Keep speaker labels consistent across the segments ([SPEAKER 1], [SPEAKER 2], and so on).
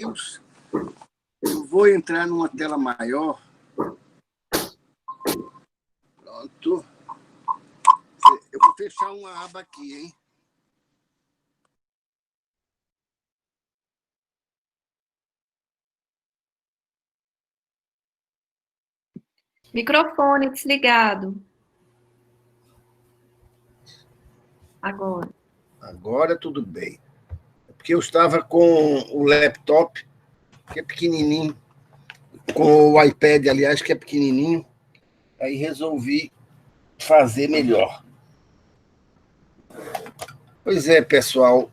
[SPEAKER 1] Eu vou entrar numa tela maior. Pronto. Eu vou fechar uma aba aqui, hein?
[SPEAKER 2] Microfone desligado. Agora.
[SPEAKER 1] Agora tudo bem. Porque eu estava com o laptop, que é pequenininho, com o iPad, aliás, que é pequenininho, aí resolvi fazer melhor. Pois é, pessoal,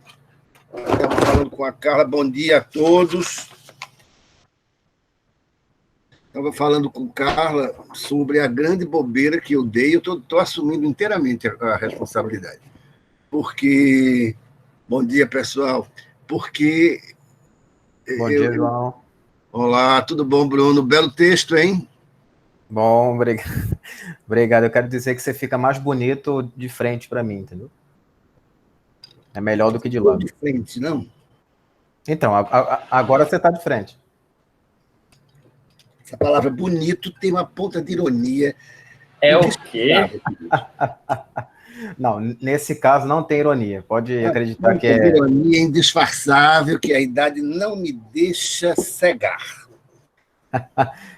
[SPEAKER 1] estamos falando com a Carla, bom dia a todos. Estava falando com a Carla sobre a grande bobeira que eu dei, eu estou assumindo inteiramente a responsabilidade. Porque, bom dia, pessoal, porque...
[SPEAKER 3] Bom dia, João.
[SPEAKER 1] Olá, tudo bom, Bruno? Belo texto, hein?
[SPEAKER 3] Bom, obrigado. Eu quero dizer que você fica mais bonito de frente para mim, entendeu? É melhor do que de lado.
[SPEAKER 1] De frente, não?
[SPEAKER 3] Então, agora você está de frente.
[SPEAKER 1] Essa palavra bonito tem uma ponta de ironia.
[SPEAKER 4] É o quê?
[SPEAKER 3] Não, nesse caso não tem ironia. Pode acreditar que é...
[SPEAKER 1] ironia indisfarçável, que a idade não me deixa cegar.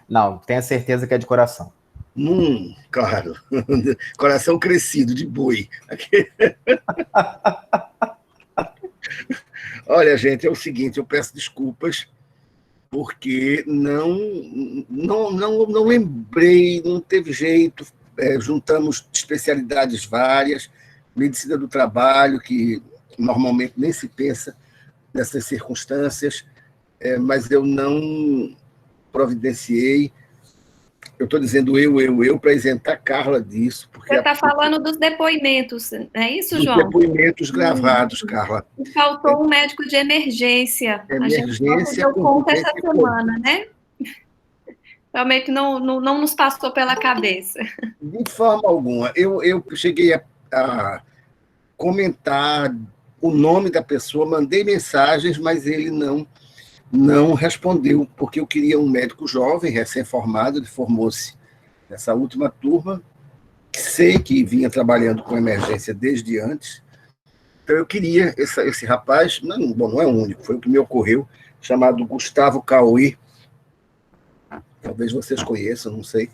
[SPEAKER 3] Não, tenha certeza que é de coração.
[SPEAKER 1] Claro. Coração crescido, de boi. Olha, gente, é o seguinte, eu peço desculpas, porque não lembrei, não teve jeito, juntamos especialidades várias, medicina do trabalho, que normalmente nem se pensa nessas circunstâncias, mas eu não providenciei. Eu estou dizendo eu, para isentar a Carla disso. Porque
[SPEAKER 2] você está falando dos depoimentos, não é isso, João?
[SPEAKER 1] Dos depoimentos gravados, Carla.
[SPEAKER 2] Faltou um médico de emergência. A gente não deu conta essa semana, né? Realmente não nos passou pela cabeça.
[SPEAKER 1] De forma alguma. Eu cheguei a comentar o nome da pessoa, mandei mensagens, mas ele não respondeu, porque eu queria um médico jovem, recém-formado, ele formou-se nessa última turma, sei que vinha trabalhando com emergência desde antes, então eu queria esse rapaz, não é o único, foi o que me ocorreu, chamado Gustavo Cauê, talvez vocês conheçam, não sei,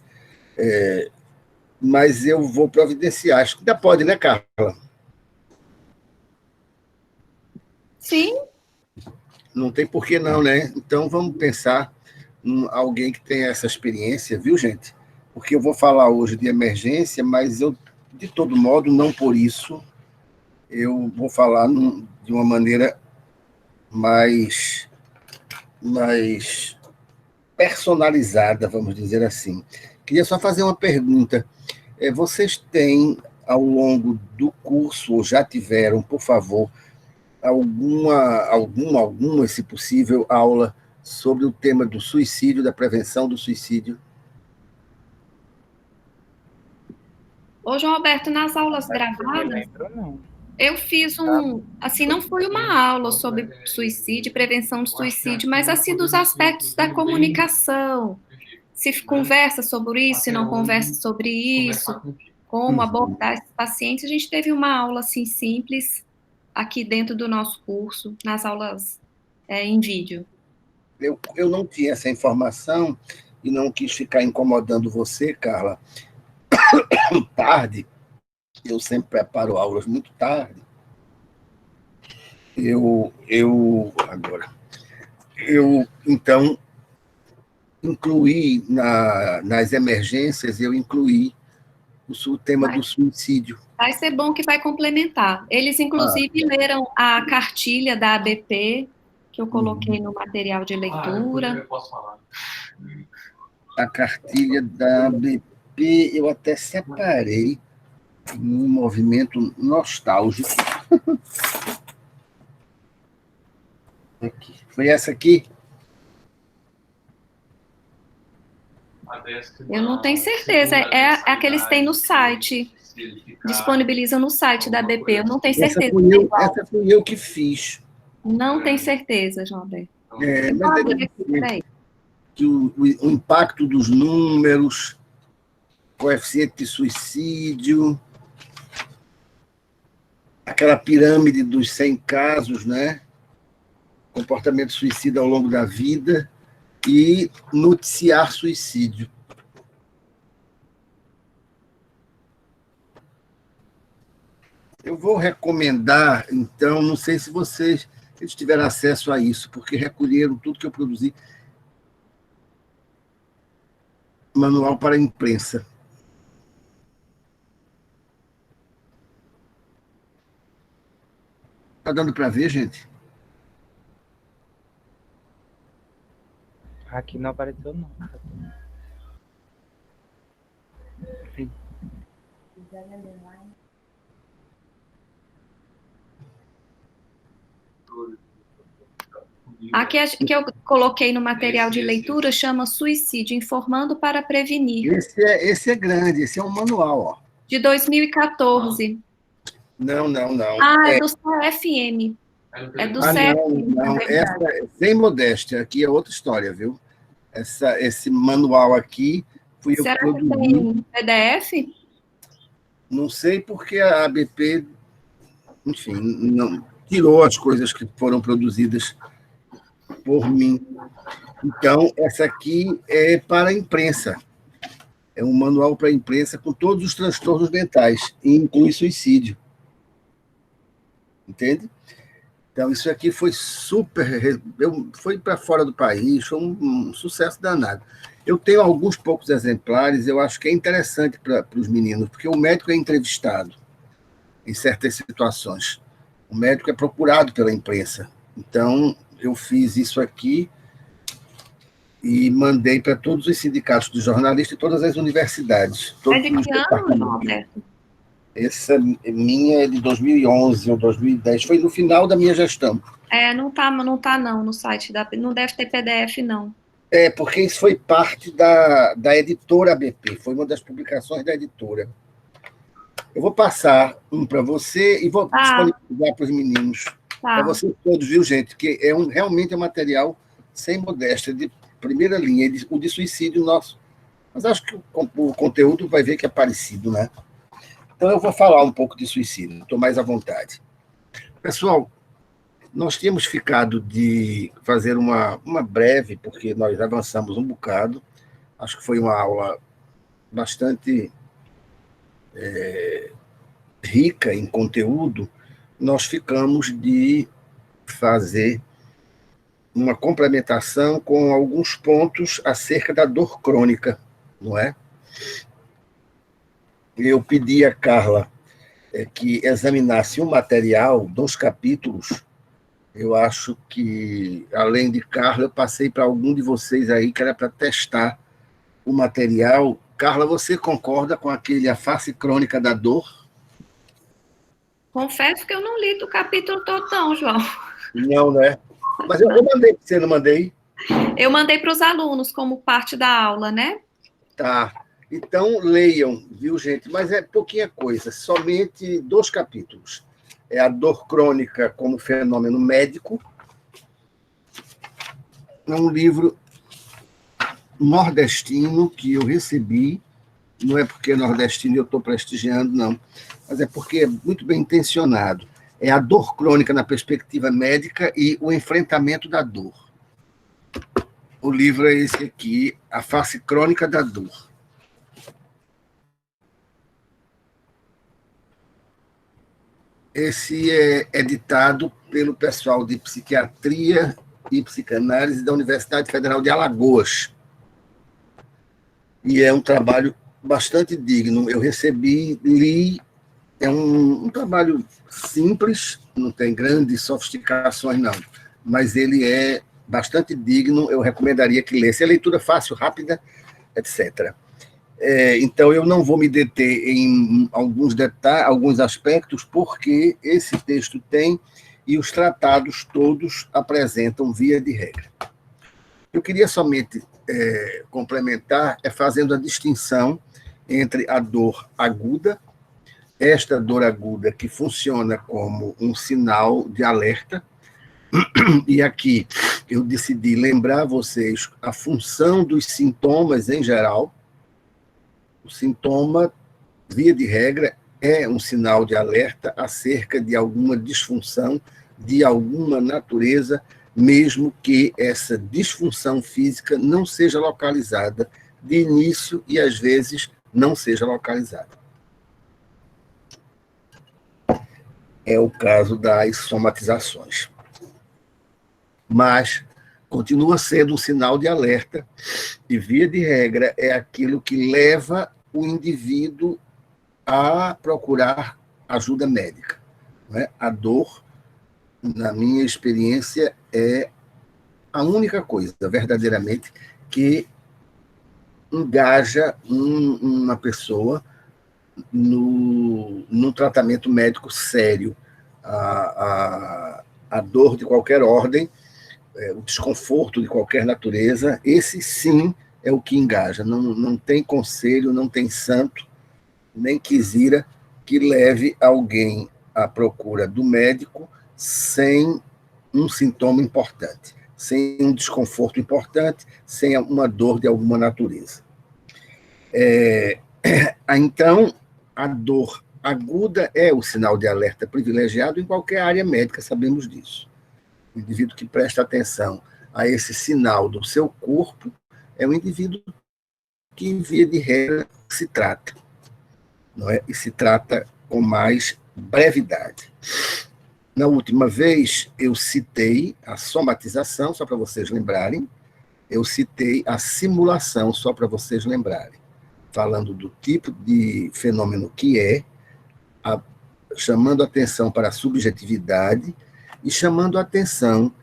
[SPEAKER 1] mas eu vou providenciar, acho que ainda pode, né, Carla?
[SPEAKER 2] Sim.
[SPEAKER 1] Não tem por que não, né? Então, vamos pensar em alguém que tenha essa experiência, viu, gente? Porque eu vou falar hoje de emergência, mas eu, de todo modo, não por isso, eu vou falar de uma maneira mais personalizada, vamos dizer assim. Queria só fazer uma pergunta. Vocês têm, ao longo do curso, ou já tiveram, por favor, alguma, se possível, aula sobre o tema do suicídio, da prevenção do suicídio?
[SPEAKER 2] Ô, João Alberto, nas aulas gravadas, eu fiz assim, não foi uma aula sobre suicídio, prevenção do suicídio, mas assim, dos aspectos da comunicação. Se conversa sobre isso, se não conversa sobre isso, como abordar esses pacientes. A gente teve uma aula, assim, simples, aqui dentro do nosso curso, nas aulas em vídeo.
[SPEAKER 1] Eu não tinha essa informação e não quis ficar incomodando você, Carla, tarde. Eu sempre preparo aulas muito tarde. Então, incluí nas emergências, eu incluí o tema do suicídio.
[SPEAKER 2] Vai ser bom que vai complementar. Eles, inclusive, leram a cartilha da ABP, que eu coloquei no material de leitura.
[SPEAKER 4] Eu posso falar.
[SPEAKER 1] A cartilha da ABP, eu até separei num movimento nostálgico. Aqui. Foi essa aqui?
[SPEAKER 2] Eu não tenho certeza. É a que eles têm no site. Disponibilizam no site da ABP. Eu não tenho certeza.
[SPEAKER 1] Essa fui eu que fiz.
[SPEAKER 2] Não tenho certeza, João Alberto.
[SPEAKER 1] Mas que o impacto dos números, coeficiente de suicídio, aquela pirâmide dos 100 casos, né? Comportamento suicida ao longo da vida e noticiar suicídio. Eu vou recomendar, então, não sei se vocês tiveram acesso a isso, porque recolheram tudo que eu produzi. Manual para a imprensa. Está dando para ver, gente?
[SPEAKER 4] Aqui não apareceu, não. Sim.
[SPEAKER 2] Aqui que eu coloquei no material de leitura chama Suicídio, Informando para Prevenir.
[SPEAKER 1] Esse é grande, esse é um manual, ó.
[SPEAKER 2] De 2014.
[SPEAKER 1] Não.
[SPEAKER 2] É do CFM. É do CFM.
[SPEAKER 1] Não. Essa, sem modéstia, aqui é outra história, viu? Esse manual aqui fui eu que produzi.
[SPEAKER 2] Será que tem PDF?
[SPEAKER 1] Não sei porque a ABP, enfim, não tirou as coisas que foram produzidas por mim. Então, essa aqui é para a imprensa. É um manual para a imprensa com todos os transtornos mentais, e inclui suicídio. Entende? Então, isso aqui foi foi para fora do país, foi um sucesso danado. Eu tenho alguns poucos exemplares, eu acho que é interessante para os meninos, porque o médico é entrevistado em certas situações. O médico é procurado pela imprensa. Então, eu fiz isso aqui e mandei para todos os sindicatos de jornalistas e todas as universidades.
[SPEAKER 2] É de que ano, Roberto?
[SPEAKER 1] Essa minha é de 2011 ou 2010, foi no final da minha gestão.
[SPEAKER 2] Não tá no site, não deve ter PDF, não.
[SPEAKER 1] Porque isso foi parte da editora ABP, foi uma das publicações da editora. Eu vou passar um para você e vou disponibilizar para os meninos. Para vocês todos, viu, gente? Que realmente é um material sem modéstia, de primeira linha, o de suicídio nosso. Mas acho que o conteúdo vai ver que é parecido, né? Então, eu vou falar um pouco de suicídio, estou mais à vontade. Pessoal, nós tínhamos ficado de fazer uma breve, porque nós avançamos um bocado, acho que foi uma aula bastante rica em conteúdo, nós ficamos de fazer uma complementação com alguns pontos acerca da dor crônica, não é? Eu pedi a Carla que examinasse um material, 2 capítulos. Eu acho que, além de Carla, eu passei para algum de vocês aí que era para testar o material. Carla, você concorda com aquele A Face Crônica da Dor?
[SPEAKER 2] Confesso que eu não li do capítulo todo, não, João.
[SPEAKER 1] Não, né? Mas eu mandei para você, não mandei?
[SPEAKER 2] Eu mandei para os alunos como parte da aula, né?
[SPEAKER 1] Tá. Então, leiam, viu, gente? Mas é pouquinha coisa, somente 2 capítulos. É a dor crônica como fenômeno médico. É um livro nordestino que eu recebi. Não é porque é nordestino e eu estou prestigiando, não. Mas é porque é muito bem intencionado. É a dor crônica na perspectiva médica e o enfrentamento da dor. O livro é esse aqui, A Face Crônica da Dor. Esse é editado pelo pessoal de Psiquiatria e Psicanálise da Universidade Federal de Alagoas. E é um trabalho bastante digno. Eu recebi, li, é um trabalho simples, não tem grandes sofisticações, não, mas ele é bastante digno, eu recomendaria que lesse. É leitura fácil, rápida, etc. Então, eu não vou me deter em alguns detalhes, alguns aspectos, porque esse texto tem, e os tratados todos apresentam via de regra. Eu queria somente complementar, fazendo a distinção entre a dor aguda, esta dor aguda que funciona como um sinal de alerta, E aqui eu decidi lembrar vocês a função dos sintomas em geral. O sintoma, via de regra, é um sinal de alerta acerca de alguma disfunção de alguma natureza, mesmo que essa disfunção física não seja localizada de início e, às vezes, não seja localizada. É o caso das somatizações. Mas continua sendo um sinal de alerta e, via de regra, é aquilo que leva o indivíduo a procurar ajuda médica. Não é? A dor, na minha experiência, é a única coisa, verdadeiramente, que engaja uma pessoa no tratamento médico sério. A dor de qualquer ordem, o desconforto de qualquer natureza, esse sim é o que engaja. Não tem conselho, não tem santo, nem quisira que leve alguém à procura do médico sem um sintoma importante, sem um desconforto importante, sem uma dor de alguma natureza. Então, a dor aguda é o sinal de alerta privilegiado em qualquer área médica, sabemos disso. O indivíduo que presta atenção a esse sinal do seu corpo é um indivíduo que, via de regra, se trata, não é? E se trata com mais brevidade. Na última vez, eu citei a somatização, só para vocês lembrarem, eu citei a simulação, só para vocês lembrarem, falando do tipo de fenômeno que é, chamando atenção para a subjetividade e chamando atenção,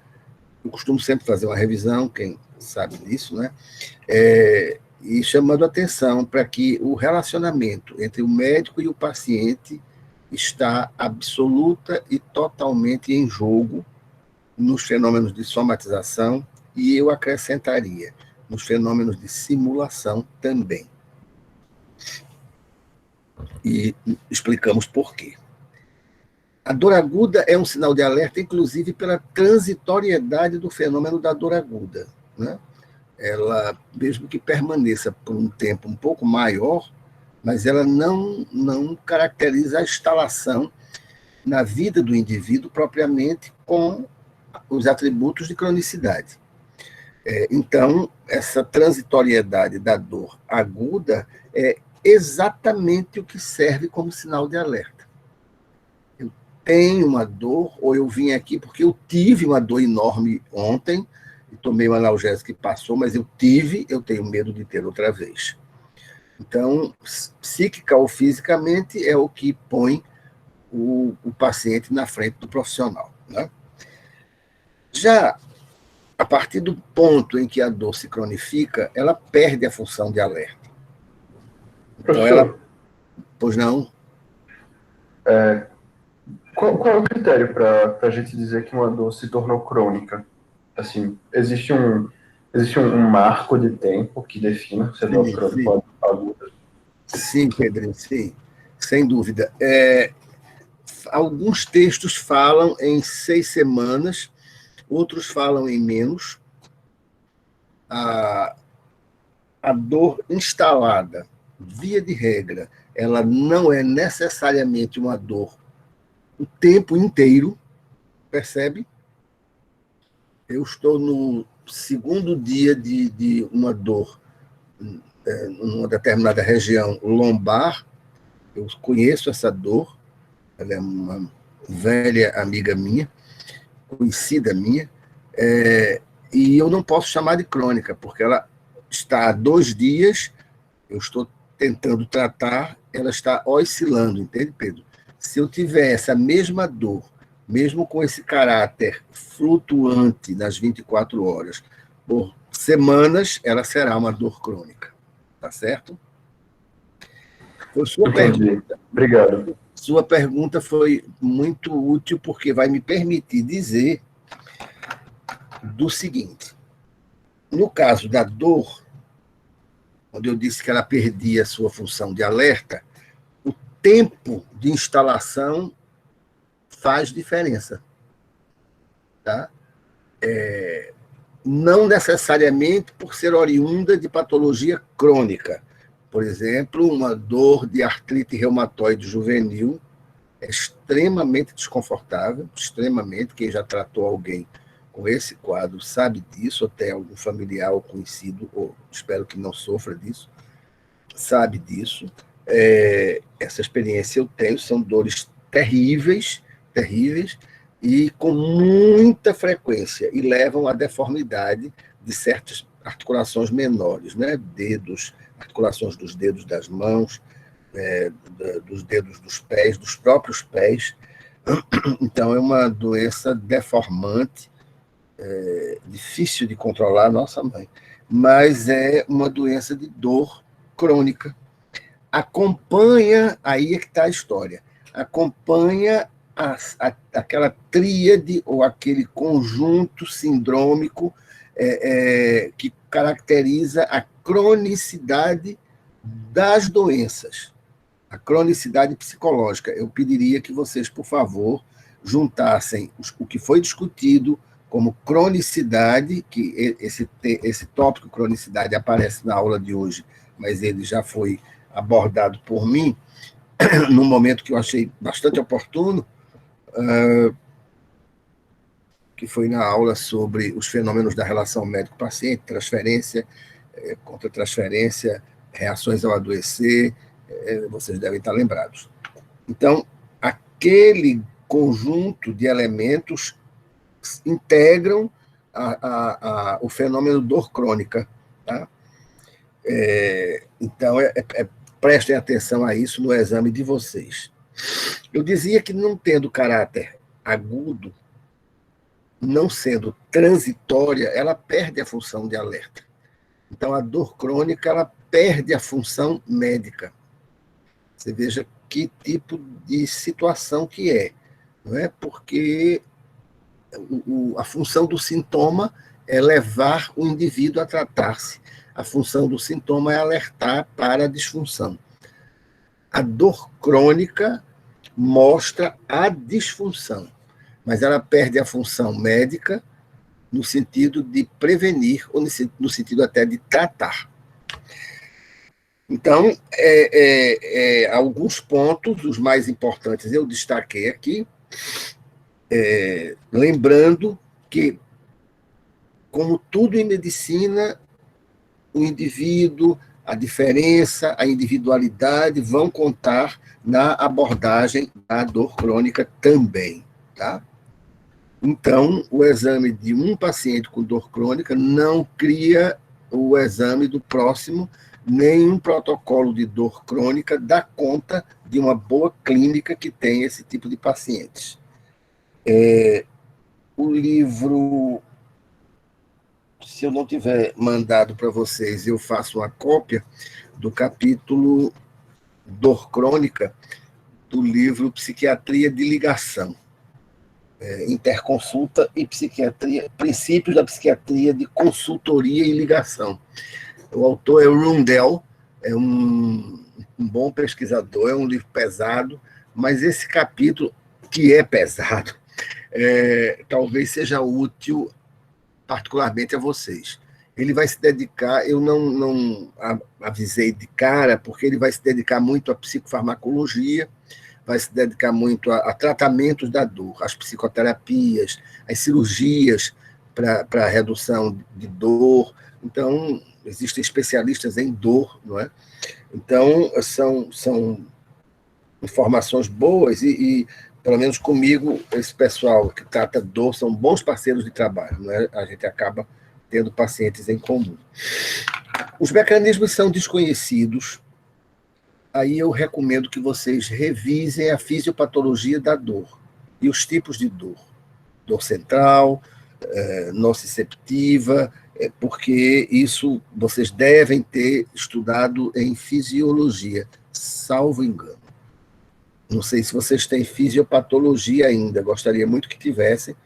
[SPEAKER 1] eu costumo sempre fazer uma revisão, quem sabe disso, né? E chamando atenção para que o relacionamento entre o médico e o paciente está absoluta e totalmente em jogo nos fenômenos de somatização e eu acrescentaria nos fenômenos de simulação também. E explicamos por quê. A dor aguda é um sinal de alerta, inclusive pela transitoriedade do fenômeno da dor aguda, né? Ela, mesmo que permaneça por um tempo um pouco maior, mas ela não caracteriza a instalação na vida do indivíduo propriamente com os atributos de cronicidade. Então, essa transitoriedade da dor aguda é exatamente o que serve como sinal de alerta. Eu tenho uma dor, ou eu vim aqui porque eu tive uma dor enorme ontem, e tomei um analgésico que passou, mas eu tenho medo de ter outra vez. Então, psíquica ou fisicamente é o que põe o paciente na frente do profissional, né? Já a partir do ponto em que a dor se cronifica, ela perde a função de alerta. Então, ela... Pois não?
[SPEAKER 5] Qual é o critério para a gente dizer que uma dor se tornou crônica? Assim, existe um marco de tempo que defina se a dor crônica ou aguda?
[SPEAKER 1] Sim, Pedro, sim, sem dúvida. Alguns textos falam em 6 semanas, outros falam em menos. A dor instalada, via de regra, ela não é necessariamente uma dor o tempo inteiro, percebe? Eu estou no segundo dia de uma dor numa determinada região lombar, eu conheço essa dor, ela é uma velha amiga minha, conhecida minha, e eu não posso chamar de crônica, porque ela está há 2 dias, eu estou tentando tratar, ela está oscilando, entende, Pedro? Se eu tiver essa mesma dor, mesmo com esse caráter flutuante nas 24 horas, por semanas, ela será uma dor crônica. Tá certo? Foi sua pergunta.
[SPEAKER 5] Obrigado.
[SPEAKER 1] Sua pergunta foi muito útil, porque vai me permitir dizer do seguinte. No caso da dor, onde eu disse que ela perdia a sua função de alerta, o tempo de instalação faz diferença. tá? Não necessariamente por ser oriunda de patologia crônica. Por exemplo, uma dor de artrite reumatoide juvenil é extremamente desconfortável, extremamente. Quem já tratou alguém com esse quadro sabe disso, ou tem algum familiar ou conhecido, ou espero que não sofra disso, sabe disso. Essa experiência eu tenho, são dores terríveis, terríveis, e com muita frequência, e levam à deformidade de certas articulações menores, né? Dedos, articulações dos dedos das mãos, dos dedos dos pés, dos próprios pés. Então, é uma doença deformante, difícil de controlar, nossa mãe, mas é uma doença de dor crônica. Acompanha, aí é que está a história, acompanha aquela tríade ou aquele conjunto sindrômico que caracteriza a cronicidade das doenças, a cronicidade psicológica. Eu pediria que vocês, por favor, juntassem o que foi discutido como cronicidade, que esse tópico cronicidade aparece na aula de hoje, mas ele já foi abordado por mim, num momento que eu achei bastante oportuno, que foi na aula sobre os fenômenos da relação médico-paciente, transferência, contra-transferência, reações ao adoecer, vocês devem estar lembrados. Então, aquele conjunto de elementos integram o fenômeno dor crônica. Tá? Então, prestem atenção a isso no exame de vocês. Eu dizia que, não tendo caráter agudo, não sendo transitória, ela perde a função de alerta. Então, a dor crônica, ela perde a função médica. Você veja que tipo de situação que é. Não é? Porque a função do sintoma é levar o indivíduo a tratar-se. A função do sintoma é alertar para a disfunção. A dor crônica mostra a disfunção, mas ela perde a função médica no sentido de prevenir, ou no sentido até de tratar. Então, alguns pontos, os mais importantes, eu destaquei aqui, lembrando que, como tudo em medicina, o indivíduo, a diferença, a individualidade vão contar na abordagem da dor crônica também, tá? Então, o exame de um paciente com dor crônica não cria o exame do próximo, nem um protocolo de dor crônica dá conta de uma boa clínica que tem esse tipo de pacientes. O livro, se eu não tiver mandado para vocês, eu faço uma cópia do capítulo Dor Crônica do livro Psiquiatria de Ligação, Interconsulta e Psiquiatria, Princípios da Psiquiatria de Consultoria e Ligação. O autor é o Rundell, é um bom pesquisador, é um livro pesado, mas esse capítulo, que é pesado, talvez seja útil particularmente a vocês. Ele vai se dedicar, eu não avisei de cara, porque ele vai se dedicar muito à psicofarmacologia, vai se dedicar muito a tratamentos da dor, às psicoterapias, às cirurgias para redução de dor. Então, existem especialistas em dor, não é? Então, são informações boas e, pelo menos comigo, esse pessoal que trata dor são bons parceiros de trabalho, não é? A gente acaba tendo pacientes em comum. Os mecanismos são desconhecidos, aí eu recomendo que vocês revisem a fisiopatologia da dor e os tipos de dor. Dor central, nociceptiva, porque isso vocês devem ter estudado em fisiologia, salvo engano. Não sei se vocês têm fisiopatologia ainda, gostaria muito que tivessem,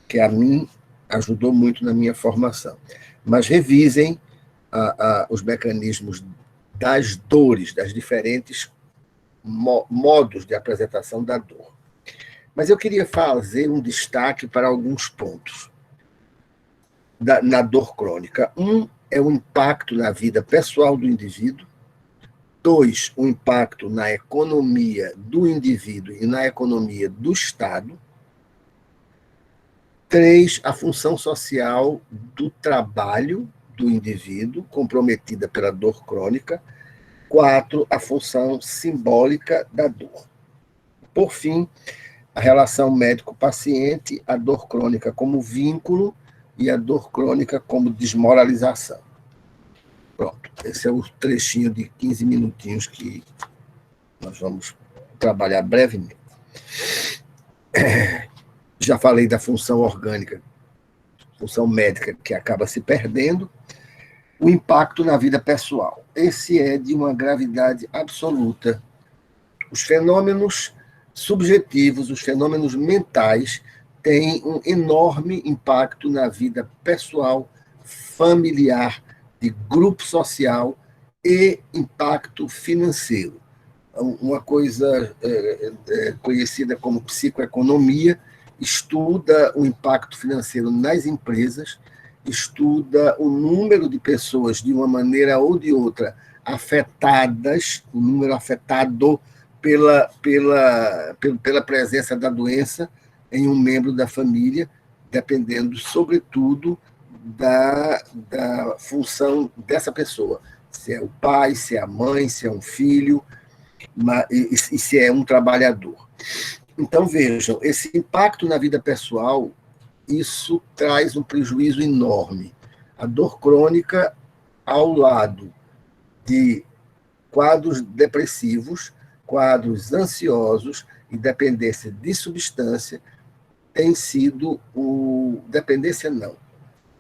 [SPEAKER 1] que a mim ajudou muito na minha formação. Mas revisem os mecanismos das dores, das diferentes modos de apresentação da dor. Mas eu queria fazer um destaque para alguns pontos na dor crônica. Um é o impacto na vida pessoal do indivíduo. 2, o impacto na economia do indivíduo e na economia do Estado. 3, a função social do trabalho do indivíduo, comprometida pela dor crônica. 4, a função simbólica da dor. Por fim, a relação médico-paciente, a dor crônica como vínculo e a dor crônica como desmoralização. Pronto, esse é o trechinho de 15 minutinhos que nós vamos trabalhar brevemente. Já falei da função orgânica, função médica, que acaba se perdendo. O impacto na vida pessoal. Esse é de uma gravidade absoluta. Os fenômenos subjetivos, os fenômenos mentais, têm um enorme impacto na vida pessoal, familiar, de grupo social e impacto financeiro. Uma coisa conhecida como psicoeconomia estuda o impacto financeiro nas empresas, estuda o número de pessoas, de uma maneira ou de outra, afetadas, o número afetado pela presença da doença em um membro da família, dependendo, sobretudo, da função dessa pessoa. Se é o pai, se é a mãe, se é um filho, e se é um trabalhador. Então, vejam, esse impacto na vida pessoal, isso traz um prejuízo enorme. A dor crônica, ao lado de quadros depressivos, quadros ansiosos e dependência de substância, tem sido dependência não,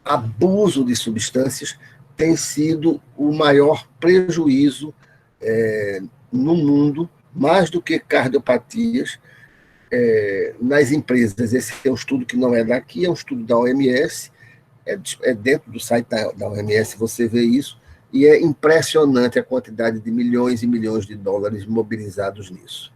[SPEAKER 1] abuso de substâncias tem sido o maior prejuízo no mundo, mais do que cardiopatias, nas empresas. Esse é um estudo que não é daqui, é um estudo da OMS, é dentro do site da OMS, você vê isso, e é impressionante a quantidade de milhões e milhões de dólares mobilizados nisso.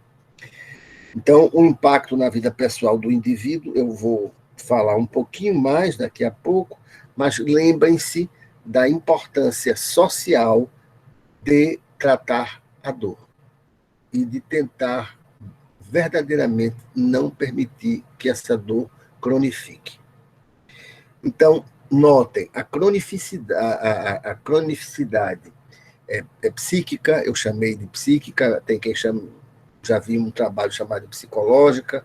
[SPEAKER 1] Então, o impacto na vida pessoal do indivíduo, eu vou falar um pouquinho mais daqui a pouco, mas lembrem-se da importância social de tratar a dor e de tentar verdadeiramente não permitir que essa dor cronifique. Então, notem, a cronicidade é psíquica, eu chamei de psíquica, tem quem chama, já vi um trabalho chamado de psicológica,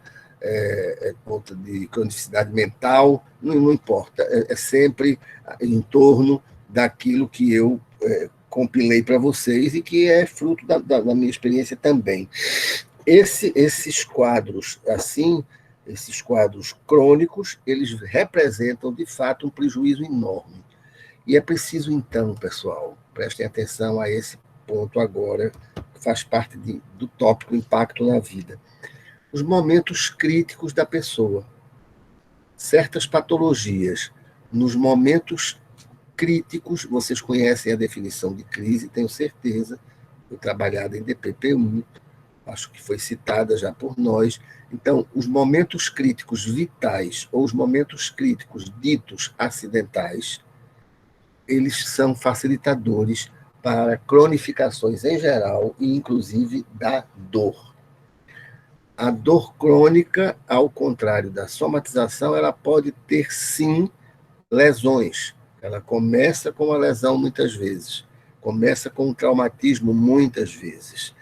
[SPEAKER 1] outra de cronicidade mental, não importa, é sempre em torno daquilo que eu compilei para vocês e que é fruto da minha experiência também. Esses quadros, assim, esses quadros crônicos, eles representam, de fato, um prejuízo enorme. E é preciso, então, pessoal, prestem atenção a esse ponto agora, que faz parte do tópico impacto na vida. Os momentos críticos da pessoa. Certas patologias, nos momentos críticos, vocês conhecem a definição de crise, tenho certeza, foi trabalhada em DPP-1, acho que foi citada já por nós. Então, os momentos críticos vitais ou os momentos críticos ditos acidentais, eles são facilitadores para cronificações em geral e, inclusive, da dor. A dor crônica, ao contrário da somatização, ela pode ter, sim, lesões. Ela começa com uma lesão muitas vezes, começa com um traumatismo muitas vezes.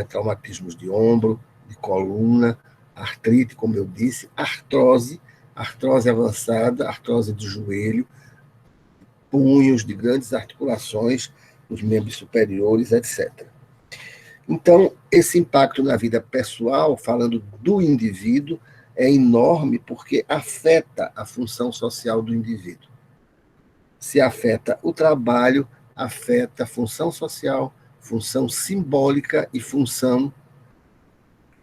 [SPEAKER 1] Traumatismos de ombro, de coluna, artrite, como eu disse, artrose avançada, artrose de joelho, punhos de grandes articulações, os membros superiores, etc. Então, esse impacto na vida pessoal, falando do indivíduo, é enorme porque afeta a função social do indivíduo. Se afeta o trabalho, afeta a função social, função simbólica e função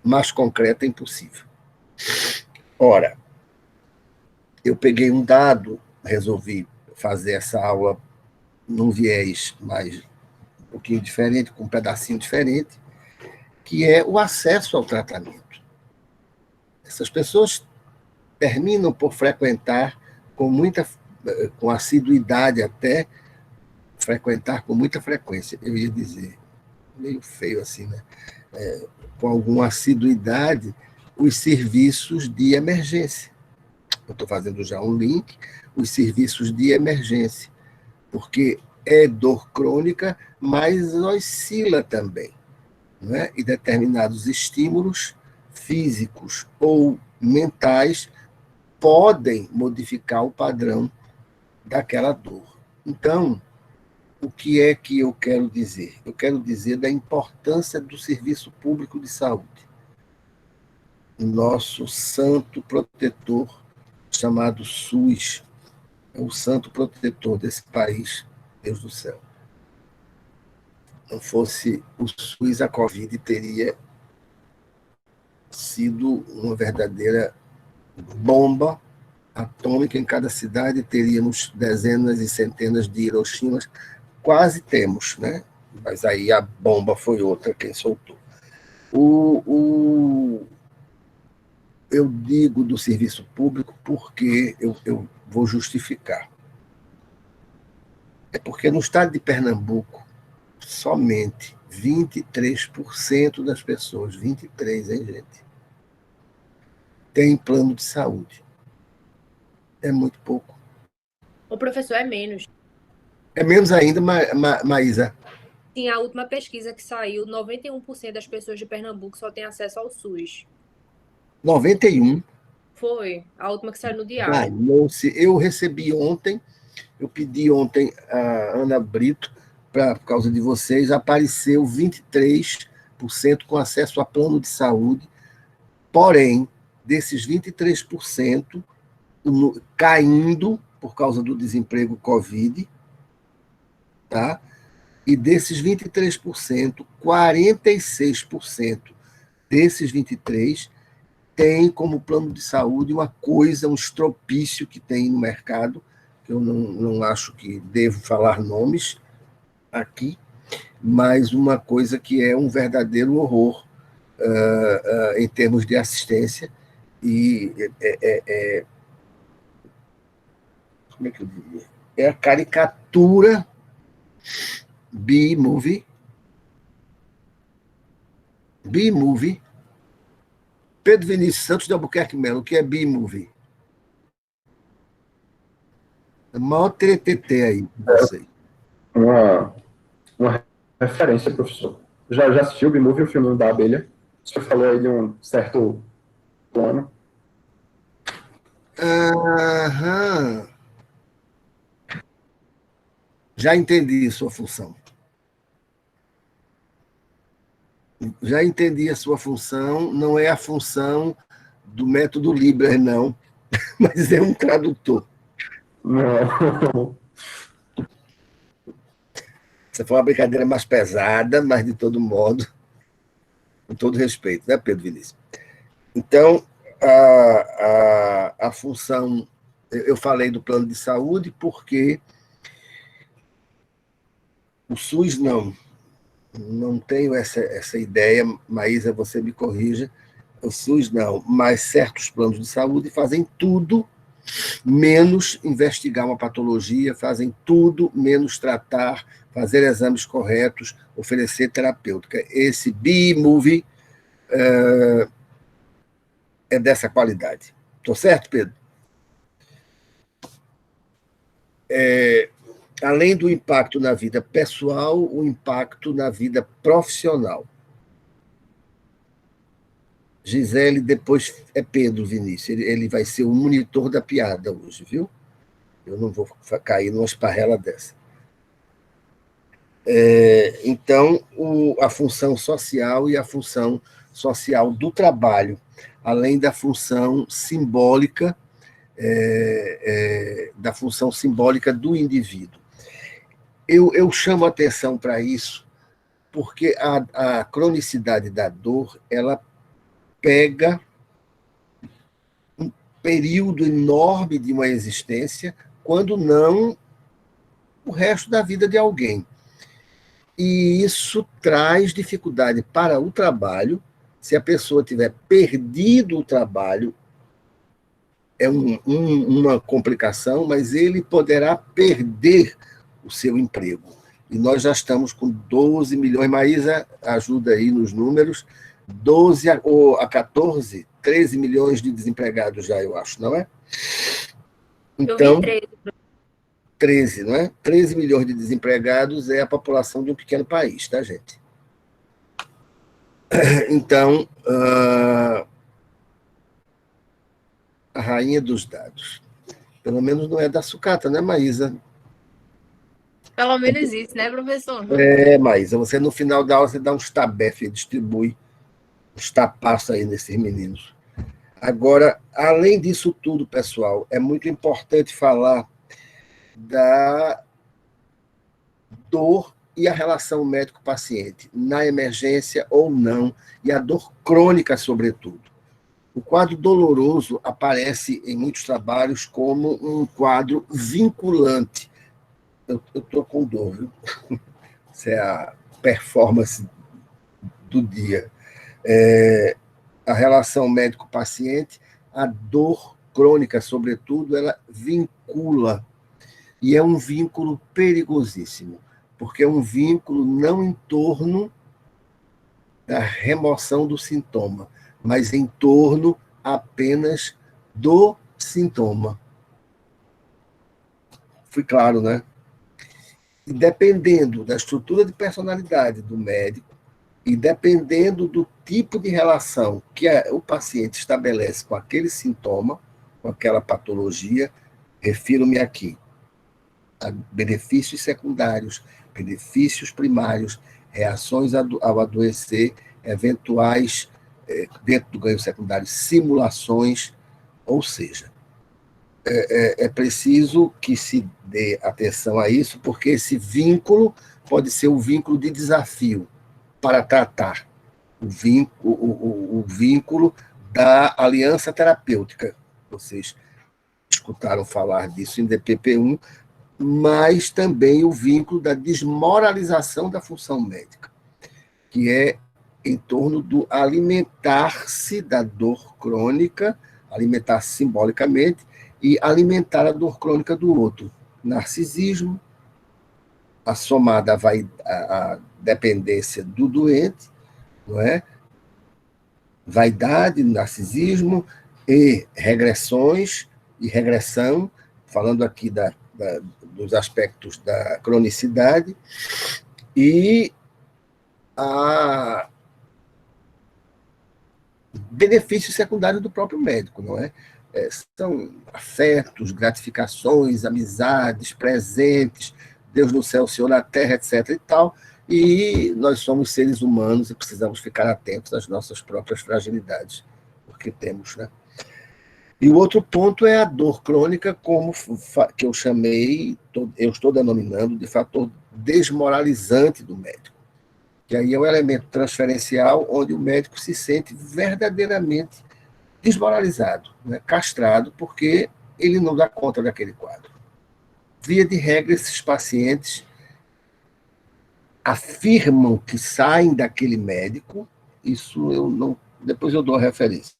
[SPEAKER 1] mais concreta impossível. Ora, eu peguei um dado, resolvi fazer essa aula num viés mais um pouquinho diferente, com um pedacinho diferente, que é o acesso ao tratamento. Essas pessoas terminam por frequentar com assiduidade até, frequentar com muita frequência, eu ia dizer, meio feio assim, né? Com alguma assiduidade, os serviços de emergência. Eu estou fazendo já um link, os serviços de emergência, porque é dor crônica, mas oscila também, né? E determinados estímulos físicos ou mentais podem modificar o padrão daquela dor. Então, o que é que eu quero dizer? Eu quero dizer da importância do serviço público de saúde. Nosso santo protetor, chamado SUS, é o santo protetor desse país, Deus do céu. Não fosse o SUS, a Covid teria sido uma verdadeira bomba atômica em cada cidade, teríamos dezenas e centenas de Hiroshimas, quase temos, né? Mas aí a bomba foi outra quem soltou. Eu digo do serviço público porque eu vou justificar. É porque no estado de Pernambuco, somente 23% das pessoas, 23%, hein, gente, tem plano de saúde. É muito pouco.
[SPEAKER 6] O professor, é menos.
[SPEAKER 1] É menos ainda, Maísa.
[SPEAKER 6] Sim, a última pesquisa que saiu, 91% das pessoas de Pernambuco só têm acesso ao SUS.
[SPEAKER 1] 91%.
[SPEAKER 6] Foi, a última que saiu no diário.
[SPEAKER 1] Eu recebi ontem, eu pedi ontem a Ana Brito, por causa de vocês, apareceu 23% com acesso a plano de saúde, porém, desses 23%, caindo por causa do desemprego Covid, tá? E desses 23%, 46% desses 23% tem como plano de saúde uma coisa, um estropício que tem no mercado, que eu não acho que devo falar nomes aqui, mas uma coisa que é um verdadeiro horror em termos de assistência e como é que eu diria? É a caricatura B-movie, Pedro Vinícius Santos de Albuquerque Melo, o que é B-movie? É o maior TTT aí, você.
[SPEAKER 5] Uma referência, professor. Já assistiu o B-movie, o filme da abelha? O senhor falou aí de um certo plano.
[SPEAKER 1] Aham. Já entendi sua função. Já entendi a sua função. Não é a função do método Liber, não, mas é um tradutor.
[SPEAKER 5] Não.
[SPEAKER 1] Essa foi uma brincadeira mais pesada, mas de todo modo, com todo respeito, né, Pedro Vinícius? Então, a função, eu falei do plano de saúde porque o SUS não tenho essa ideia, Maísa, você me corrija, o SUS não, mas certos planos de saúde fazem tudo menos investigar uma patologia, fazem tudo menos tratar, fazer exames corretos, oferecer terapêutica. Esse B-movie é dessa qualidade. Estou certo, Pedro? Além do impacto na vida pessoal, o impacto na vida profissional. Gisele, depois é Pedro Vinícius. Ele vai ser o monitor da piada hoje, viu? Eu não vou cair numa esparrela dessa. Então, a função social e a função social do trabalho, além da função simbólica, do indivíduo. Eu chamo a atenção para isso porque a cronicidade da dor, ela pega um período enorme de uma existência, quando não o resto da vida de alguém. E isso traz dificuldade para o trabalho, Se a pessoa tiver perdido o trabalho, é uma complicação, mas ele poderá perder o seu emprego. E nós já estamos com 12 milhões, Maísa, ajuda aí nos números, 12 a 14, 13 milhões de desempregados já, eu acho, não é? Então,
[SPEAKER 6] Eu vi
[SPEAKER 1] 13, não é? 13 milhões de desempregados é a população de um pequeno país, tá, gente? Então, a rainha dos dados. Pelo menos não é da sucata, né, Maísa?
[SPEAKER 6] Pelo menos isso, né, professor?
[SPEAKER 1] Maísa, você no final da aula você dá uns tabefes, distribui uns tapaços aí nesses meninos. Agora, além disso tudo, pessoal, é muito importante falar da dor e a relação médico-paciente, na emergência ou não, e a dor crônica, sobretudo. O quadro doloroso aparece em muitos trabalhos como um quadro vinculante. Eu estou com dor, viu? Isso é a performance do dia. A relação médico-paciente, a dor crônica, sobretudo, ela vincula. E é um vínculo perigosíssimo, porque é um vínculo não em torno da remoção do sintoma, mas em torno apenas do sintoma. Fui claro, né? E dependendo da estrutura de personalidade do médico e dependendo do tipo de relação que o paciente estabelece com aquele sintoma, com aquela patologia, refiro-me aqui a benefícios secundários, benefícios primários, reações ao adoecer, eventuais, dentro do ganho secundário, simulações, ou seja, é preciso que se dê atenção a isso, porque esse vínculo pode ser um vínculo de desafio para tratar, o vínculo da aliança terapêutica. Vocês escutaram falar disso em DPP-1, mas também o vínculo da desmoralização da função médica, que é em torno do alimentar-se da dor crônica, alimentar-se simbolicamente, e alimentar a dor crônica do outro. Narcisismo, assomada à dependência do doente, não é? Vaidade, narcisismo e regressões e regressão, falando aqui dos aspectos da cronicidade, e a benefício secundário do próprio médico, não é? São afetos, gratificações, amizades, presentes, Deus no céu, Senhor na terra, etc. e tal, e nós somos seres humanos e precisamos ficar atentos às nossas próprias fragilidades, porque temos, né? E o outro ponto é a dor crônica, como que eu chamei, eu estou denominando de fator desmoralizante do médico, que aí é um elemento transferencial onde o médico se sente verdadeiramente desmoralizado, né, castrado, porque ele não dá conta daquele quadro. Via de regra, esses pacientes afirmam que saem daquele médico, isso eu não, depois eu dou a referência,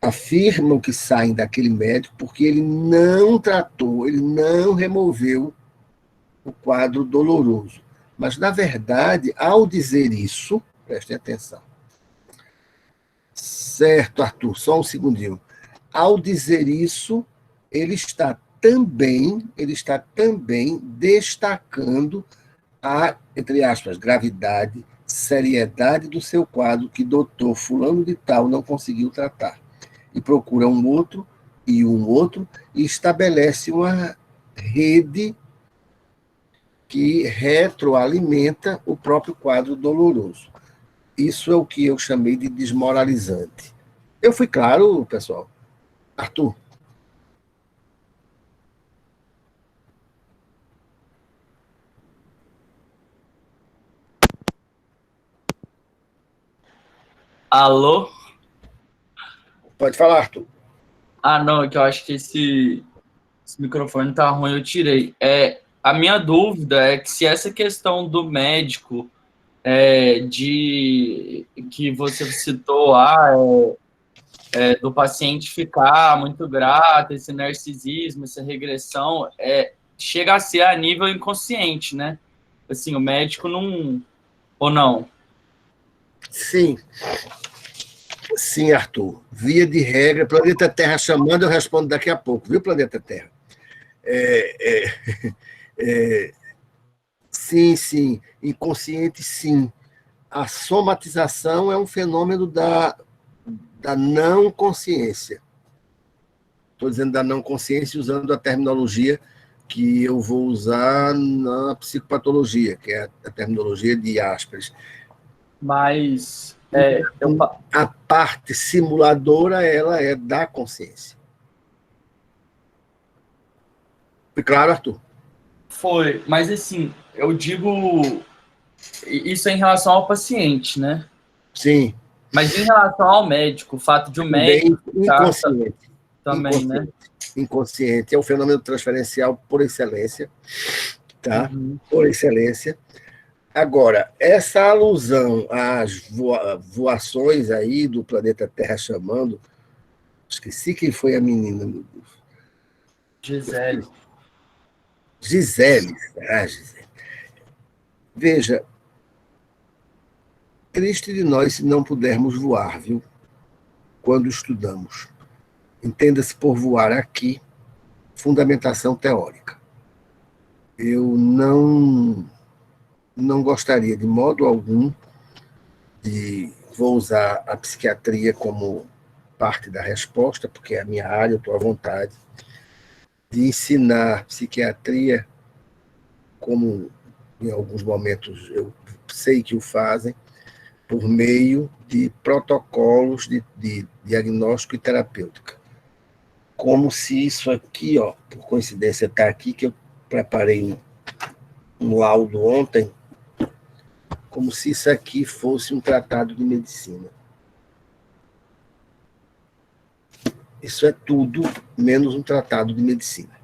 [SPEAKER 1] afirmam que saem daquele médico porque ele não tratou, ele não removeu o quadro doloroso. Mas, na verdade, ao dizer isso, prestem atenção. Certo, Arthur, só um segundinho. Ao dizer isso, ele está também destacando a, entre aspas, gravidade, seriedade do seu quadro que doutor fulano de tal não conseguiu tratar. E procura um outro, e estabelece uma rede que retroalimenta o próprio quadro doloroso. Isso é o que eu chamei de desmoralizante. Eu fui claro, pessoal? Arthur?
[SPEAKER 7] Alô?
[SPEAKER 1] Pode falar, Arthur.
[SPEAKER 7] Ah, não, é que eu acho que esse microfone tá ruim, eu tirei. A minha dúvida é que se essa questão do médico que você citou do paciente ficar muito grato, esse narcisismo, essa regressão, chega a ser a nível inconsciente, né? Assim, o médico não... Ou não?
[SPEAKER 1] Sim. Sim, Arthur. Via de regra, planeta Terra chamando, eu respondo daqui a pouco, viu, planeta Terra? Sim, sim. Inconsciente, sim. A somatização é um fenômeno da não consciência. Estou dizendo da não consciência usando a terminologia que eu vou usar na psicopatologia, que é a terminologia de Asperger.
[SPEAKER 7] Mas
[SPEAKER 1] a parte simuladora, ela é da consciência. Foi claro, Arthur?
[SPEAKER 7] Foi, mas assim, eu digo isso em relação ao paciente, né?
[SPEAKER 1] Sim.
[SPEAKER 7] Mas em relação ao médico, o fato de o médico
[SPEAKER 1] inconsciente.
[SPEAKER 7] Também,
[SPEAKER 1] inconsciente,
[SPEAKER 7] né?
[SPEAKER 1] Inconsciente é o fenômeno transferencial por excelência, tá?
[SPEAKER 7] Uhum.
[SPEAKER 1] Por excelência. Agora, essa alusão às voações aí do planeta Terra chamando, esqueci quem foi a menina, meu Deus.
[SPEAKER 7] Gisele.
[SPEAKER 1] Gisele. Gisele. Veja, triste de nós se não pudermos voar, viu? Quando estudamos. Entenda-se por voar aqui, fundamentação teórica. Eu não gostaria de modo algum vou usar a psiquiatria como parte da resposta, porque é a minha área, eu estou à vontade, de ensinar psiquiatria, como em alguns momentos eu sei que o fazem, por meio de protocolos de diagnóstico e terapêutica. Como se isso aqui, por coincidência, está aqui, que eu preparei um laudo ontem, como se isso aqui fosse um tratado de medicina. Isso é tudo menos um tratado de medicina.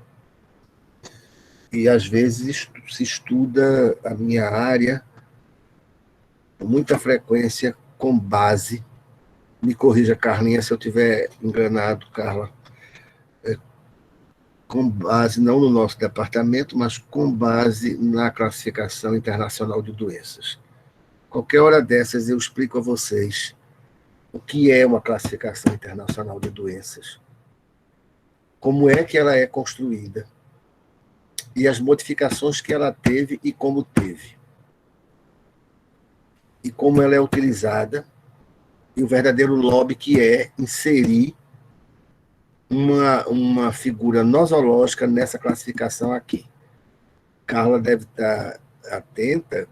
[SPEAKER 1] E, às vezes, se estuda a minha área com muita frequência com base, me corrija, Carlinha, se eu estiver enganado, Carla, com base não no nosso departamento, mas com base na classificação internacional de doenças. Qualquer hora dessas eu explico a vocês o que é uma classificação internacional de doenças, como é que ela é construída e as modificações que ela teve e como teve, e como ela é utilizada, e o verdadeiro lobby que é inserir uma figura nosológica nessa classificação aqui. Carla deve estar atenta,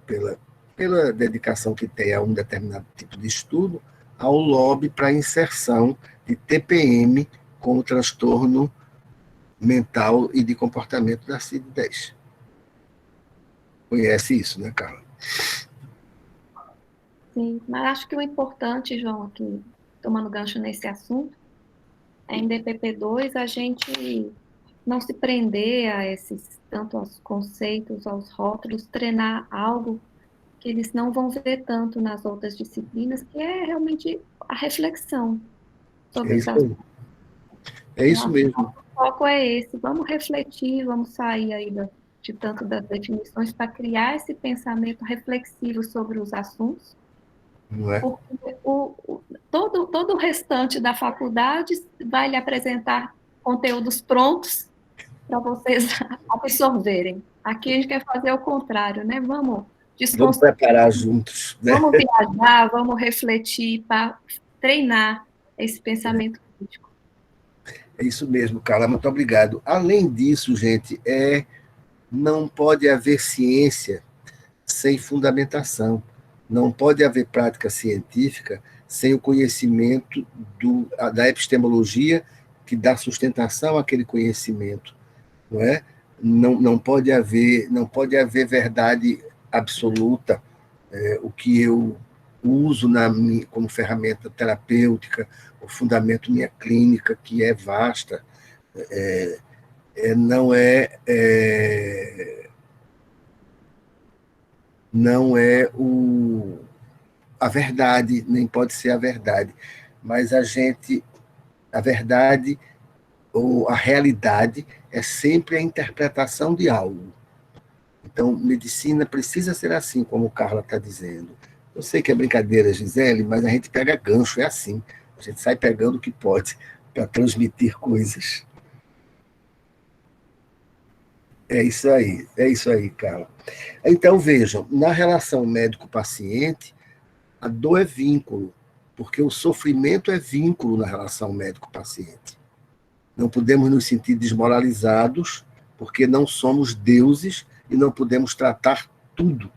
[SPEAKER 1] pela dedicação que tem a um determinado tipo de estudo, ao lobby para a inserção de TPM como transtorno mental e de comportamento da CID-10. Conhece isso, né, Carla?
[SPEAKER 2] Sim, mas acho que o importante, João, aqui, tomando gancho nesse assunto, é em DPP-2 a gente não se prender a tanto aos conceitos, aos rótulos, treinar algo que eles não vão ver tanto nas outras disciplinas, que é realmente a reflexão sobre os assuntos.
[SPEAKER 1] É isso mesmo.
[SPEAKER 2] O foco é esse, vamos refletir, vamos sair aí de tanto das definições para criar esse pensamento reflexivo sobre os assuntos.
[SPEAKER 1] Não é?
[SPEAKER 2] Porque todo o restante da faculdade vai lhe apresentar conteúdos prontos para vocês absorverem. Aqui a gente quer fazer o contrário, né? Vamos
[SPEAKER 1] preparar juntos. Né?
[SPEAKER 2] Vamos viajar, vamos refletir para treinar esse pensamento crítico.
[SPEAKER 1] É isso mesmo, Carla, muito obrigado. Além disso, gente, não pode haver ciência sem fundamentação. Não pode haver prática científica sem o conhecimento da epistemologia que dá sustentação àquele conhecimento, não é? Não pode haver verdade absoluta. O que eu uso como ferramenta terapêutica, o fundamento minha clínica, que é vasta, não é não é a verdade, nem pode ser a verdade. Mas a verdade ou a realidade é sempre a interpretação de algo. Então, medicina precisa ser assim, como o Carla está dizendo. Eu sei que é brincadeira, Gisele, mas a gente pega gancho, é assim. A gente sai pegando o que pode para transmitir coisas. É isso aí, Carla. Então, vejam, na relação médico-paciente, a dor é vínculo, porque o sofrimento é vínculo na relação médico-paciente. Não podemos nos sentir desmoralizados, porque não somos deuses e não podemos tratar tudo.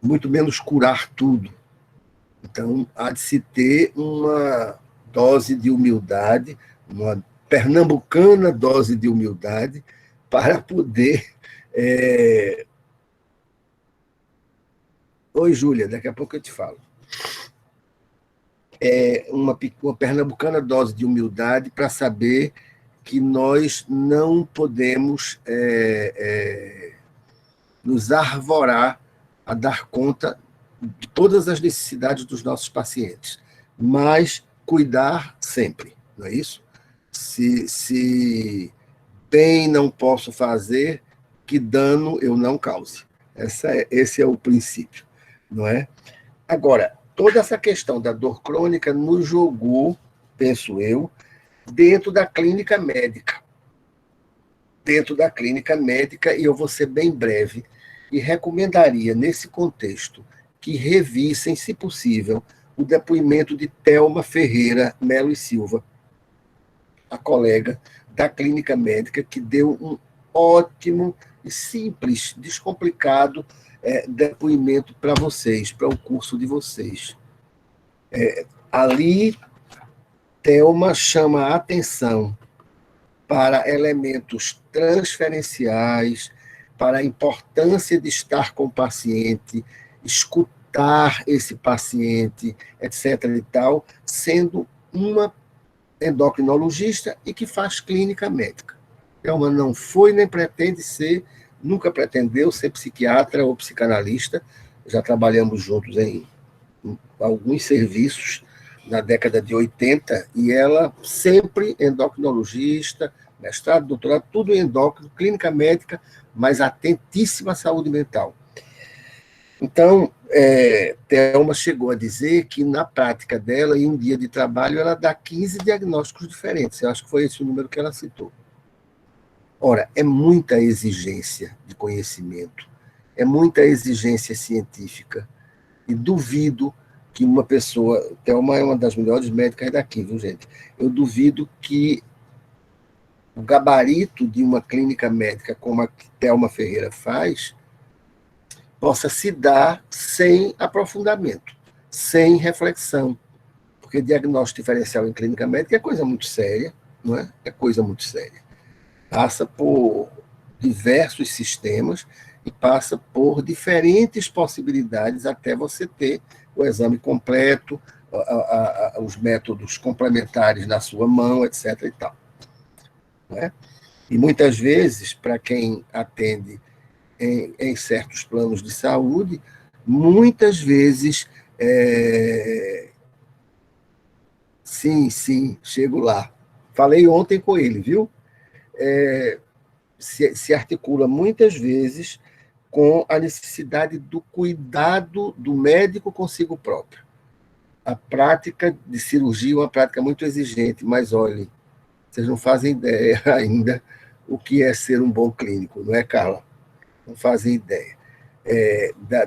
[SPEAKER 1] Muito menos curar tudo. Então, há de se ter uma dose de humildade, uma pernambucana dose de humildade, para poder... Oi, Júlia, daqui a pouco eu te falo. Uma pernambucana dose de humildade para saber que nós não podemos nos arvorar a dar conta de todas as necessidades dos nossos pacientes, mas cuidar sempre, não é isso? Se bem não posso fazer, que dano eu não cause. Esse é o princípio, não é? Agora, toda essa questão da dor crônica nos jogou, penso eu, dentro da clínica médica. Dentro da clínica médica, e eu vou ser bem breve, e recomendaria, nesse contexto, que revissem, se possível, o depoimento de Thelma Ferreira Melo e Silva, a colega da clínica médica, que deu um ótimo e simples, descomplicado depoimento para vocês, para o curso de vocês. Ali, Thelma chama a atenção para elementos transferenciais, para a importância de estar com o paciente, escutar esse paciente, etc. e tal, sendo uma endocrinologista e que faz clínica médica. Thelma não foi nem pretende ser, nunca pretendeu ser psiquiatra ou psicanalista. Já trabalhamos juntos em alguns serviços na década de 80, e ela sempre endocrinologista, mestrado, doutorado, tudo em endócrino, clínica médica, mas atentíssima à saúde mental. Então, Thelma chegou a dizer que, na prática dela, em um dia de trabalho, ela dá 15 diagnósticos diferentes. Eu acho que foi esse o número que ela citou. Ora, é muita exigência de conhecimento, é muita exigência científica, e duvido que uma pessoa... Thelma é uma das melhores médicas daqui, viu, gente? Eu duvido que o gabarito de uma clínica médica como a que Thelma Ferreira faz possa se dar sem aprofundamento, sem reflexão, porque diagnóstico diferencial em clínica médica é coisa muito séria, não é? É coisa muito séria. Passa por diversos sistemas e passa por diferentes possibilidades até você ter o exame completo, os métodos complementares na sua mão, etc. e tal. Não é? E muitas vezes, para quem atende em certos planos de saúde, muitas vezes... Sim, chego lá. Falei ontem com ele, viu? Se articula muitas vezes com a necessidade do cuidado do médico consigo próprio. A prática de cirurgia é uma prática muito exigente, mas, olhem, vocês não fazem ideia ainda o que é ser um bom clínico, não é, Carla? Não fazem ideia.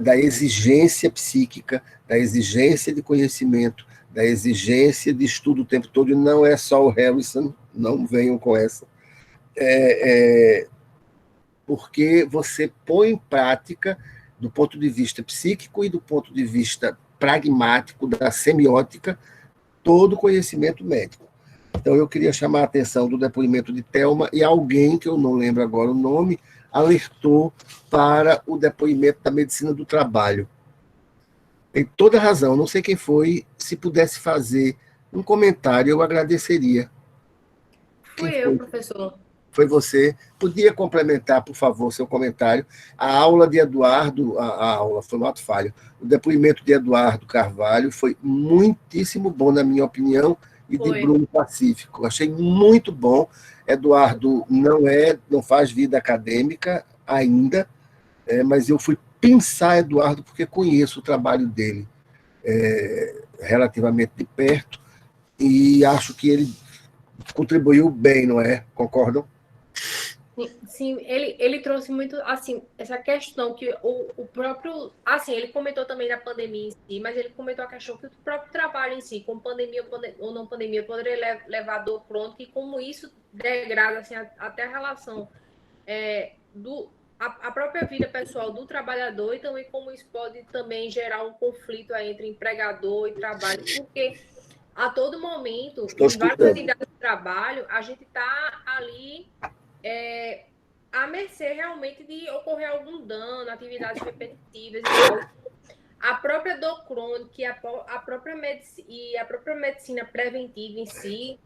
[SPEAKER 1] Da exigência psíquica, da exigência de conhecimento, da exigência de estudo o tempo todo, e não é só o Harrison, não venham com essa, porque você põe em prática, do ponto de vista psíquico e do ponto de vista pragmático, da semiótica, todo o conhecimento médico. Então, eu queria chamar a atenção do depoimento de Thelma, e alguém, que eu não lembro agora o nome, alertou para o depoimento da medicina do trabalho. Tem toda razão, não sei quem foi, se pudesse fazer um comentário, eu agradeceria.
[SPEAKER 6] Fui eu, professor.
[SPEAKER 1] foi você. Podia complementar, por favor, seu comentário. A aula de Eduardo, a aula foi um ato falho. O depoimento de Eduardo Carvalho foi muitíssimo bom, na minha opinião, e de
[SPEAKER 6] Foi.
[SPEAKER 1] Bruno Pacífico. Achei muito bom. Eduardo não faz vida acadêmica ainda, mas eu fui pensar Eduardo porque conheço o trabalho dele relativamente de perto e acho que ele contribuiu bem, não é? Concordam?
[SPEAKER 6] Sim, ele trouxe muito, assim, essa questão que o próprio, assim, ele comentou também da pandemia em si, mas ele comentou a questão que o próprio trabalho em si, com pandemia ou não pandemia, poderia levar dor crônica e como isso degrada, assim, até a relação a própria vida pessoal do trabalhador e também como isso pode também gerar um conflito aí entre empregador e trabalho, porque a todo momento,
[SPEAKER 1] Estou
[SPEAKER 6] em várias
[SPEAKER 1] escutando.
[SPEAKER 6] atividades de trabalho, a gente está ali à mercê realmente de ocorrer algum dano, atividades repetitivas e tal. A própria dor crônica e a própria medicina preventiva em si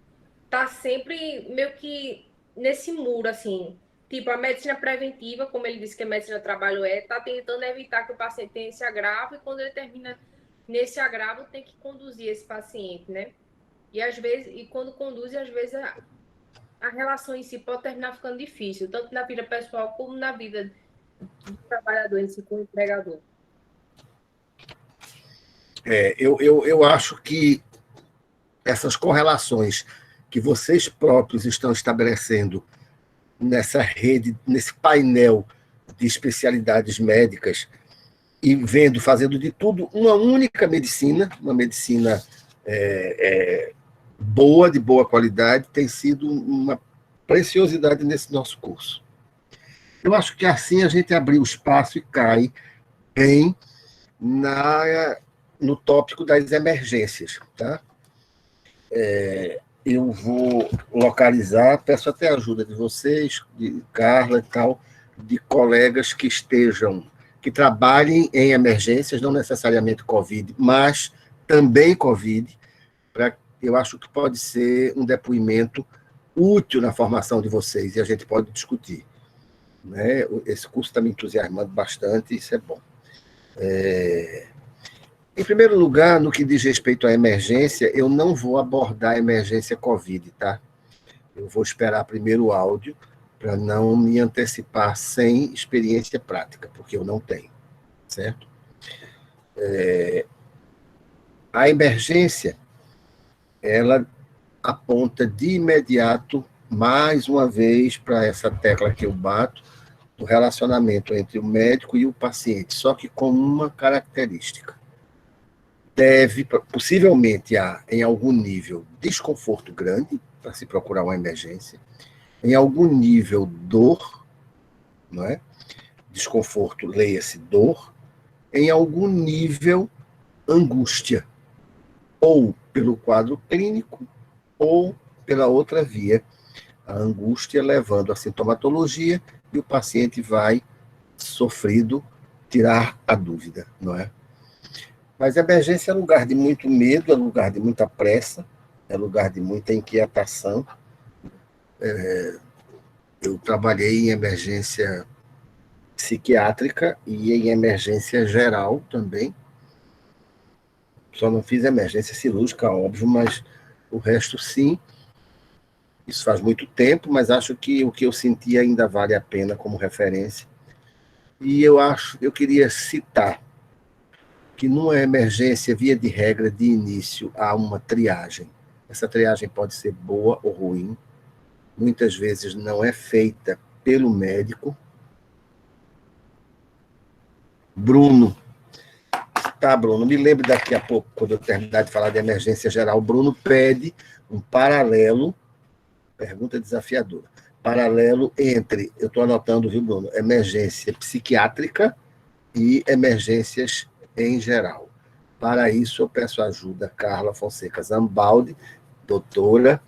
[SPEAKER 6] está sempre meio que nesse muro, assim. Tipo, a medicina preventiva, como ele disse que a medicina do trabalho está tentando evitar que o paciente tenha esse agravo e quando ele termina nesse agravo, tem que conduzir esse paciente, né? E às vezes, e quando conduz, às vezes a relação em si pode terminar ficando difícil, tanto na vida pessoal como na vida do trabalhador em si, com o empregador.
[SPEAKER 1] Eu acho que essas correlações que vocês próprios estão estabelecendo nessa rede, nesse painel de especialidades médicas e fazendo de tudo uma única medicina, uma medicina boa, de boa qualidade, tem sido uma preciosidade nesse nosso curso. Eu acho que assim a gente abriu o espaço e cai bem no tópico das emergências, tá? Eu vou localizar, peço até a ajuda de vocês, de Carla e tal, de colegas que trabalhem em emergências, não necessariamente Covid, mas também Covid, eu acho que pode ser um depoimento útil na formação de vocês, e a gente pode discutir. Né? Esse curso está me entusiasmando bastante, isso é bom. Em primeiro lugar, no que diz respeito à emergência, eu não vou abordar a emergência Covid, tá? Eu vou esperar primeiro o áudio para não me antecipar sem experiência prática, porque eu não tenho, certo? A emergência, ela aponta de imediato, mais uma vez, para essa tecla que eu bato, do relacionamento entre o médico e o paciente, só que com uma característica. Possivelmente, há, em algum nível, desconforto grande para se procurar uma emergência, em algum nível, dor, não é? Desconforto, leia-se dor, em algum nível, angústia, ou pelo quadro clínico, ou pela outra via, a angústia levando a sintomatologia e o paciente vai, sofrido, tirar a dúvida, não é? Mas a emergência é lugar de muito medo, é lugar de muita pressa, é lugar de muita inquietação. Eu trabalhei em emergência psiquiátrica e em emergência geral também. Só não fiz emergência cirúrgica, óbvio, mas o resto sim. Isso faz muito tempo, mas acho que o que eu senti ainda vale a pena como referência. E eu queria citar que numa emergência, via de regra, de início, há uma triagem. Essa triagem pode ser boa ou ruim, muitas vezes não é feita pelo médico. Bruno, me lembre daqui a pouco, quando eu terminar de falar de emergência geral, Bruno pede um paralelo, pergunta desafiadora, paralelo entre, eu estou anotando, viu, Bruno, emergência psiquiátrica e emergências em geral. Para isso, eu peço ajuda a Carla Fonseca Zambaldi, doutora,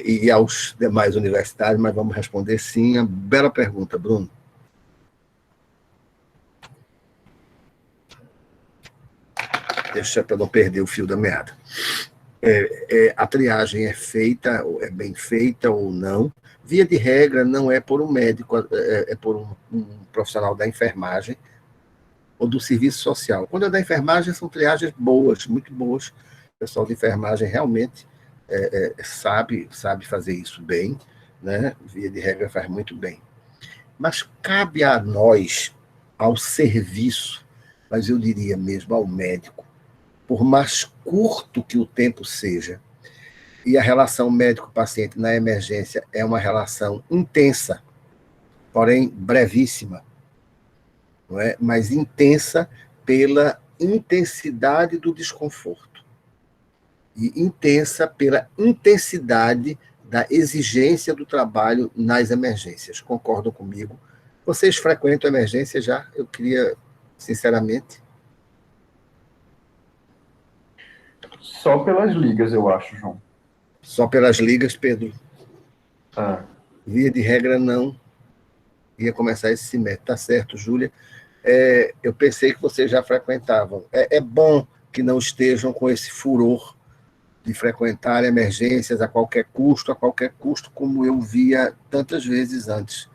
[SPEAKER 1] e aos demais universitários, mas vamos responder sim. A bela pergunta, Bruno. Deixa para não perder o fio da meada. A triagem é feita, é bem feita ou não. Via de regra, não é por um médico, é por um profissional da enfermagem ou do serviço social. Quando é da enfermagem, são triagens boas, muito boas. O pessoal de enfermagem realmente sabe fazer isso bem, né? Via de regra, faz muito bem. Mas cabe a nós, ao serviço, mas eu diria mesmo ao médico, por mais curto que o tempo seja, e a relação médico-paciente na emergência é uma relação intensa, porém brevíssima, não é? Mas intensa pela intensidade do desconforto e intensa pela intensidade da exigência do trabalho nas emergências. Concordam comigo? Vocês frequentam emergência já? Eu queria, sinceramente...
[SPEAKER 5] Só pelas ligas, eu acho, João.
[SPEAKER 1] Só pelas ligas, Pedro? Via de regra, não. Ia começar esse semestre. Tá certo, Júlia. Eu pensei que vocês já frequentavam. É bom que não estejam com esse furor de frequentar emergências a qualquer custo, como eu via tantas vezes antes.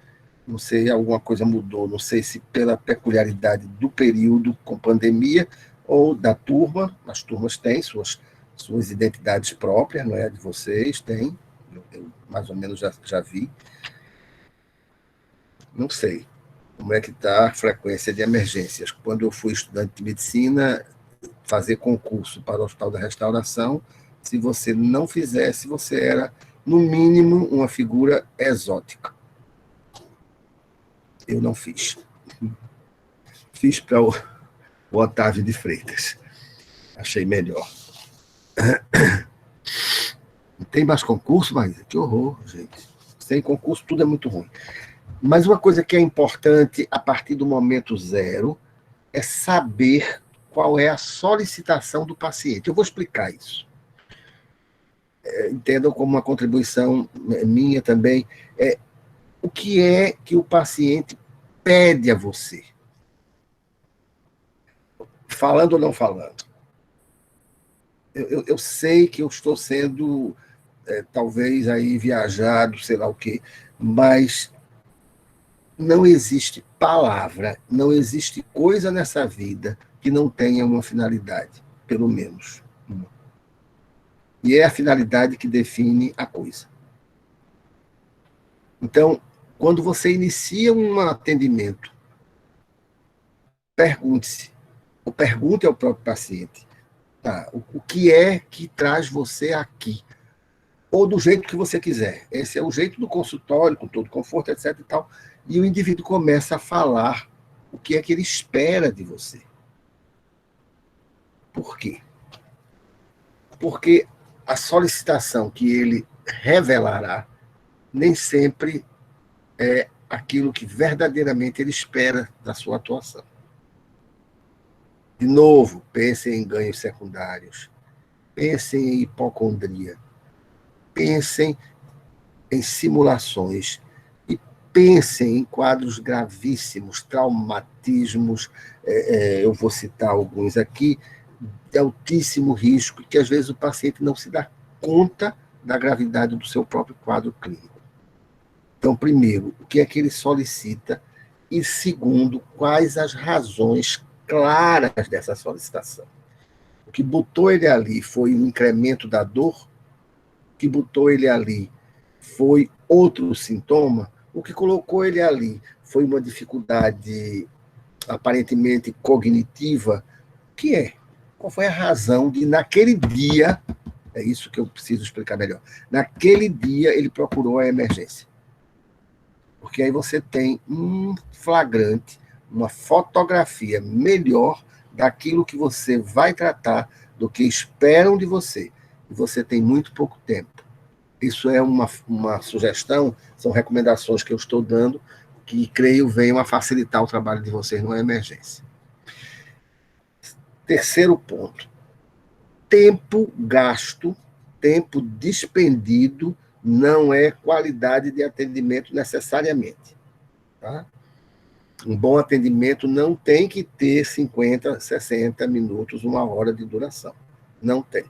[SPEAKER 1] Não sei, alguma coisa mudou, não sei se pela peculiaridade do período com pandemia ou da turma. As turmas têm suas identidades próprias, não é? A de vocês tem, eu mais ou menos já vi. Não sei como é que está a frequência de emergências. Quando eu fui estudante de medicina, fazer concurso para o Hospital da Restauração, se você não fizesse, você era, no mínimo, uma figura exótica. Eu não fiz. Fiz para o Otávio de Freitas. Achei melhor. Tem mais concurso, mas que horror, gente. Sem concurso, tudo é muito ruim. Mas uma coisa que é importante, a partir do momento zero, é saber qual é a solicitação do paciente. Eu vou explicar isso. Entendam como uma contribuição minha também. O que é que o paciente pede a você? Falando ou não falando? Eu sei que eu estou sendo, talvez, aí viajado, sei lá o quê, mas não existe palavra, não existe coisa nessa vida que não tenha uma finalidade, pelo menos. E é a finalidade que define a coisa. Então, quando você inicia um atendimento, pergunte-se, ou pergunte ao próprio paciente, tá, o que é que traz você aqui? Ou do jeito que você quiser. Esse é o jeito do consultório, com todo conforto, etc. e tal. E o indivíduo começa a falar o que é que ele espera de você. Por quê? Porque a solicitação que ele revelará nem sempre é aquilo que verdadeiramente ele espera da sua atuação. De novo, pensem em ganhos secundários, pensem em hipocondria, pensem em simulações e pensem em quadros gravíssimos, traumatismos, eu vou citar alguns aqui, de altíssimo risco, que às vezes o paciente não se dá conta da gravidade do seu próprio quadro clínico. Então, primeiro, o que é que ele solicita? E segundo, quais as razões claras dessa solicitação? O que botou ele ali foi o incremento da dor? O que botou ele ali foi outro sintoma? O que colocou ele ali foi uma dificuldade aparentemente cognitiva? O que é? Qual foi a razão de, naquele dia, é isso que eu preciso explicar melhor, naquele dia ele procurou a emergência? Porque aí você tem um flagrante, uma fotografia melhor daquilo que você vai tratar, do que esperam de você. E você tem muito pouco tempo. Isso é uma sugestão, são recomendações que eu estou dando, que creio venham a facilitar o trabalho de vocês numa emergência. Terceiro ponto. Tempo gasto, tempo despendido, não é qualidade de atendimento necessariamente. Tá? Um bom atendimento não tem que ter 50, 60 minutos, 1 hora de duração. Não tem.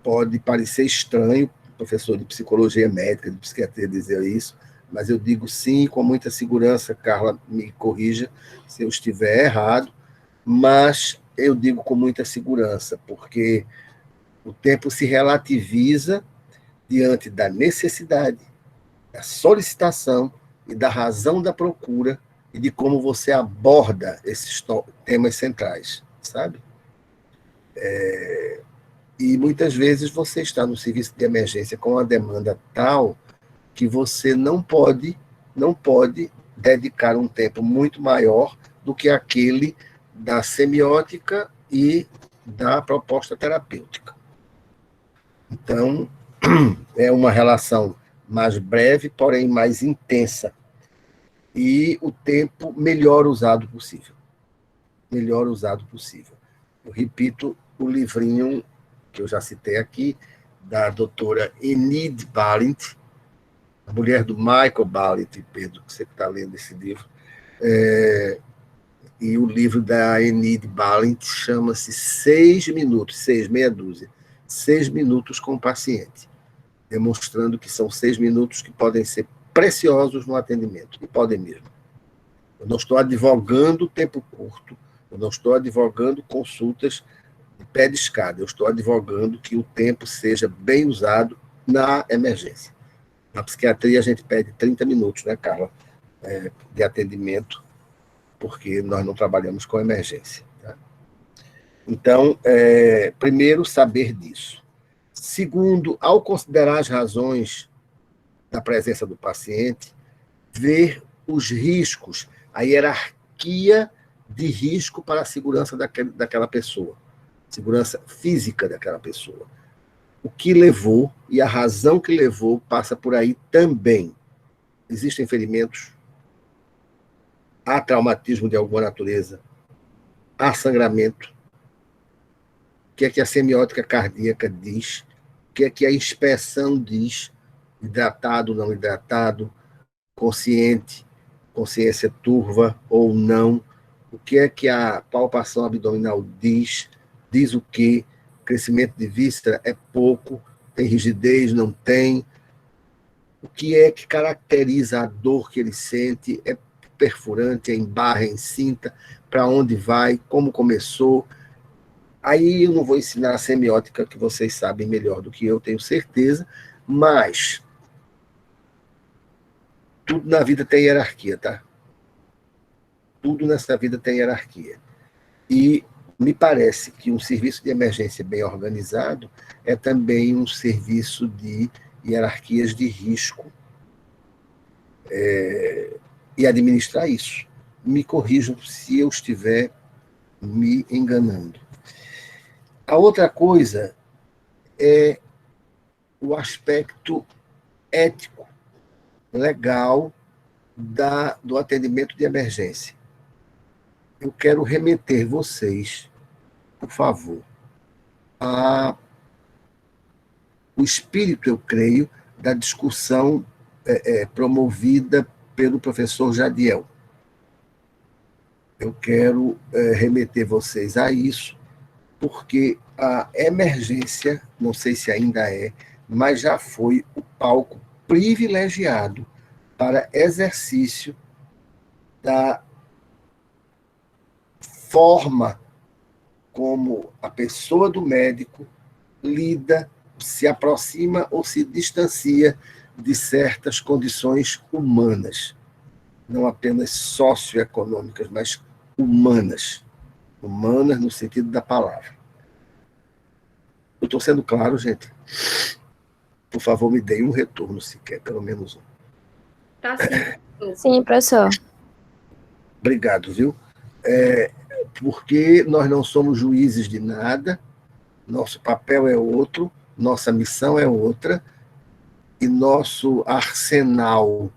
[SPEAKER 1] Pode parecer estranho, professor de psicologia médica, de psiquiatria dizer isso, mas eu digo sim com muita segurança. Carla, me corrija se eu estiver errado, mas eu digo com muita segurança, porque o tempo se relativiza diante da necessidade, da solicitação e da razão da procura e de como você aborda esses temas centrais, sabe? E muitas vezes você está no serviço de emergência com uma demanda tal que você não pode dedicar um tempo muito maior do que aquele da semiótica e da proposta terapêutica. Então, é uma relação mais breve, porém mais intensa, e o tempo melhor usado possível. Melhor usado possível. Eu repito o livrinho que eu já citei aqui, da doutora Enid Balint, a mulher do Michael Balint, Pedro, que você está lendo esse livro. E o livro da Enid Balint chama-se 6 minutos, 6, meia dúzia, 6 minutos com o paciente, demonstrando que são 6 minutos que podem ser preciosos no atendimento, e podem mesmo. Eu não estou advogando tempo curto, eu não estou advogando consultas de pé de escada, eu estou advogando que o tempo seja bem usado na emergência. Na psiquiatria, a gente pede 30 minutos, né, Carla, de atendimento, porque nós não trabalhamos com emergência. Tá? Então, primeiro, saber disso. Segundo, ao considerar as razões da presença do paciente, ver os riscos, a hierarquia de risco para a segurança daquela pessoa, segurança física daquela pessoa. O que levou e a razão que levou passa por aí também. Existem ferimentos, há traumatismo de alguma natureza, há sangramento. O que é que a semiótica cardíaca diz? O que é que a inspeção diz? Hidratado, não hidratado, consciente, consciência turva ou não. O que é que a palpação abdominal diz? Diz o quê? Crescimento de víscera é pouco, tem rigidez, não tem. O que é que caracteriza a dor que ele sente? É perfurante, é em barra, é em cinta, para onde vai, como começou. Aí eu não vou ensinar a semiótica, que vocês sabem melhor do que eu, tenho certeza, mas tudo na vida tem hierarquia, tá? Tudo nessa vida tem hierarquia. E me parece que um serviço de emergência bem organizado é também um serviço de hierarquias de risco. E administrar isso. Me corrijam se eu estiver me enganando. A outra coisa é o aspecto ético, legal do atendimento de emergência. Eu quero remeter vocês, por favor, ao espírito, eu creio, da discussão promovida pelo professor Jadiel. Eu quero remeter vocês a isso, porque a emergência, não sei se ainda é, mas já foi o palco privilegiado para exercício da forma como a pessoa do médico lida, se aproxima ou se distancia de certas condições humanas, não apenas socioeconômicas, mas humanas. Humanas no sentido da palavra. Eu estou sendo claro, gente? Por favor, me deem um retorno, se quer, pelo menos um.
[SPEAKER 6] Tá sim.
[SPEAKER 8] Sim, professor.
[SPEAKER 1] Obrigado, viu? Porque nós não somos juízes de nada, nosso papel é outro, nossa missão é outra, e nosso arsenal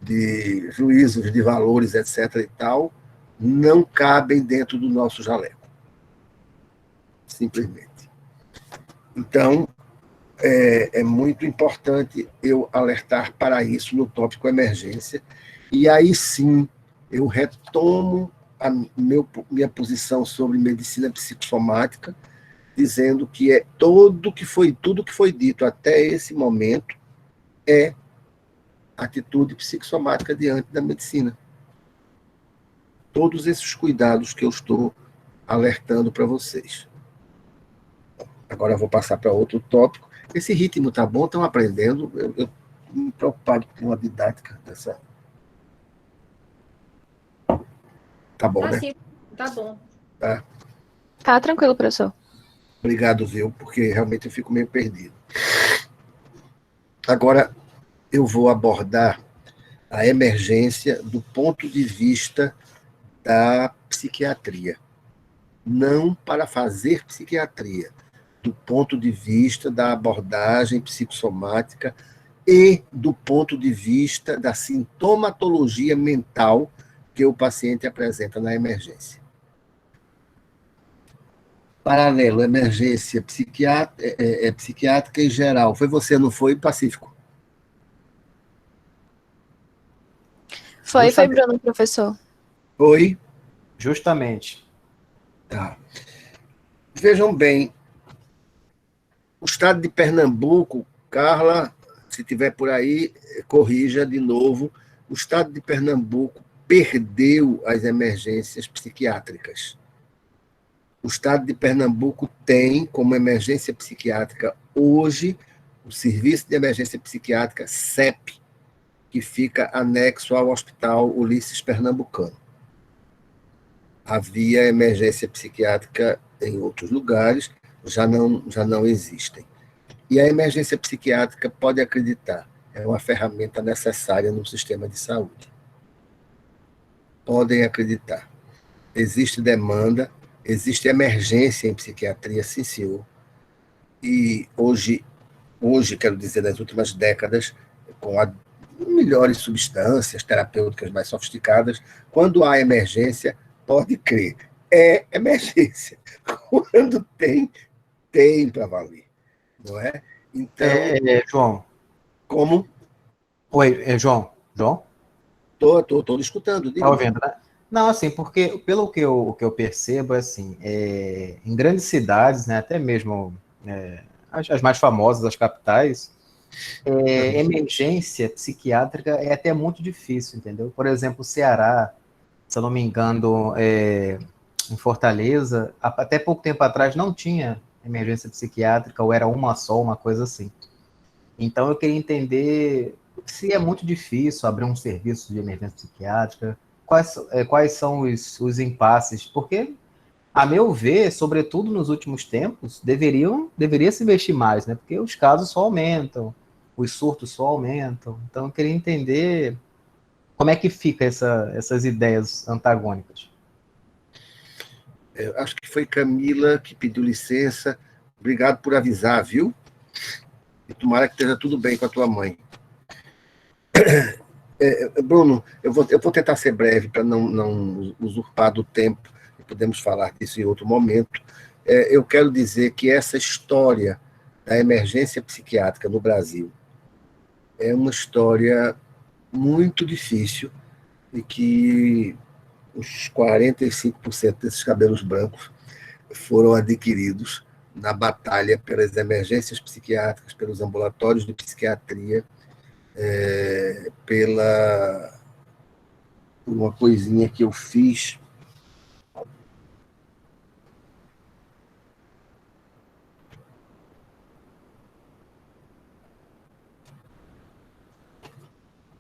[SPEAKER 1] de juízos de valores, etc. e tal, não cabem dentro do nosso jaleco. Simplesmente. Então, é muito importante eu alertar para isso no tópico emergência, e aí sim eu retomo minha posição sobre medicina psicossomática, dizendo que tudo que foi dito até esse momento é atitude psicossomática diante da medicina. Todos esses cuidados que eu estou alertando para vocês. Agora eu vou passar para outro tópico. Esse ritmo tá bom, estão aprendendo. Eu me preocupado com a didática dessa. Tá bom, né?
[SPEAKER 6] Sim, tá bom.
[SPEAKER 1] Tá.
[SPEAKER 8] Tá tranquilo, professor.
[SPEAKER 1] Obrigado, viu? Porque realmente eu fico meio perdido. Agora eu vou abordar a emergência do ponto de vista da psiquiatria. Não para fazer psiquiatria, do ponto de vista da abordagem psicossomática e do ponto de vista da sintomatologia mental que o paciente apresenta na emergência. Paralelo, emergência psiquiátrica em geral. Foi você, não foi, Pacífico?
[SPEAKER 8] Foi Bruno, professor.
[SPEAKER 1] Oi?
[SPEAKER 3] Justamente.
[SPEAKER 1] Tá. Vejam bem, o estado de Pernambuco, Carla, se tiver por aí, corrija de novo, o estado de Pernambuco perdeu as emergências psiquiátricas. O estado de Pernambuco tem como emergência psiquiátrica hoje o Serviço de Emergência Psiquiátrica CEP, que fica anexo ao Hospital Ulisses Pernambucano. Havia emergência psiquiátrica em outros lugares, já não existem. E a emergência psiquiátrica, pode acreditar, é uma ferramenta necessária no sistema de saúde. Podem acreditar. Existe demanda, existe emergência em psiquiatria, sim, senhor. E hoje, quero dizer, nas últimas décadas, com melhores substâncias terapêuticas mais sofisticadas, quando há emergência, pode crer, é emergência. Quando tem para valer, não é? Então...
[SPEAKER 3] João.
[SPEAKER 1] Como?
[SPEAKER 3] Oi, João. João?
[SPEAKER 1] Estou escutando.
[SPEAKER 3] Está ouvindo, né? Não, assim, porque pelo que eu percebo, assim, em grandes cidades, né, até mesmo as mais famosas, as capitais, emergência psiquiátrica é até muito difícil, entendeu? Por exemplo, o Ceará, se eu não me engano, em Fortaleza, até pouco tempo atrás não tinha emergência psiquiátrica, ou era uma só, uma coisa assim. Então eu queria entender se é muito difícil abrir um serviço de emergência psiquiátrica, quais são os impasses, porque, a meu ver, sobretudo nos últimos tempos, deveria se investir mais, né? Porque os casos só aumentam, os surtos só aumentam. Então eu queria entender como é que fica essas ideias antagônicas.
[SPEAKER 1] Acho que foi Camila que pediu licença. Obrigado por avisar, viu? E tomara que esteja tudo bem com a tua mãe. Bruno, eu vou tentar ser breve para não usurpar do tempo, e podemos falar disso em outro momento. Eu quero dizer que essa história da emergência psiquiátrica no Brasil é uma história muito difícil e que os 45% desses cabelos brancos foram adquiridos na batalha pelas emergências psiquiátricas, pelos ambulatórios de psiquiatria, por uma coisinha que eu fiz.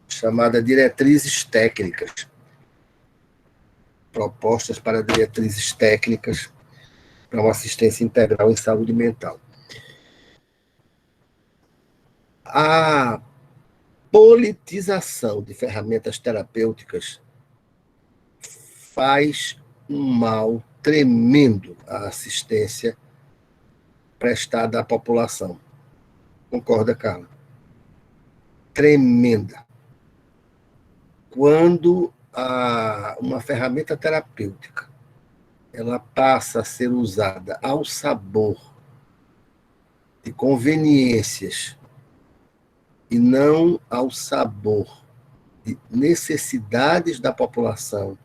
[SPEAKER 1] Chamada Diretrizes Técnicas. Propostas para diretrizes técnicas para uma assistência integral em saúde mental. A politização de ferramentas terapêuticas faz um mal tremendo à assistência prestada à população. Concorda, Carla? Tremenda. Quando uma ferramenta terapêutica ela passa a ser usada ao sabor de conveniências e não ao sabor de necessidades da população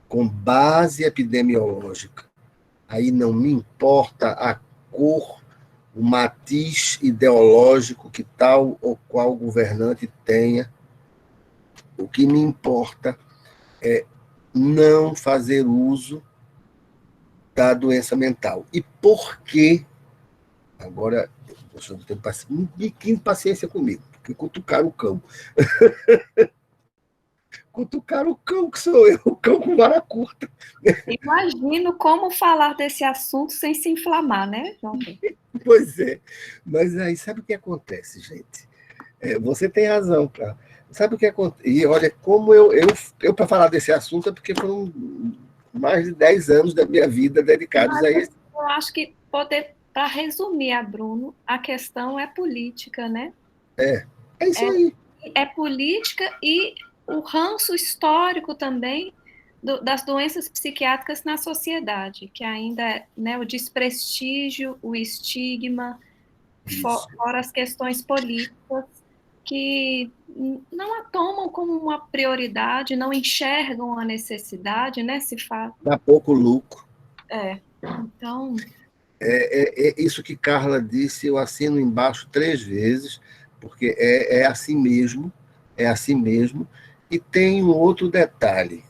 [SPEAKER 1] com base epidemiológica, aí não me importa cor, o matiz ideológico que tal ou qual governante tenha. O que me importa é não fazer uso da doença mental. E por quê? Agora, eu tenho um biquinho de paciência comigo, porque cutucaram o cão. Cutucaram o cão, que sou eu, o cão com vara curta.
[SPEAKER 2] Imagino como falar desse assunto sem se inflamar, né, João?
[SPEAKER 1] Pois é. Mas aí, sabe o que acontece, gente? Você tem razão, cara. Sabe o que acontece? E olha, como eu para falar desse assunto, é porque foram mais de 10 anos da minha vida dedicados a isso.
[SPEAKER 2] Eu acho que para resumir, Bruno, a questão é política, né?
[SPEAKER 1] É isso aí.
[SPEAKER 2] É política e o ranço histórico também das doenças psiquiátricas na sociedade, que ainda é, né, o desprestígio, o estigma, fora as questões políticas, que não a tomam como uma prioridade, não enxergam a necessidade, né? Se faz.
[SPEAKER 1] Dá pouco lucro.
[SPEAKER 2] Então.
[SPEAKER 1] É isso que Carla disse, eu assino embaixo 3 vezes, porque é assim mesmo, é assim mesmo. E tem um outro detalhe.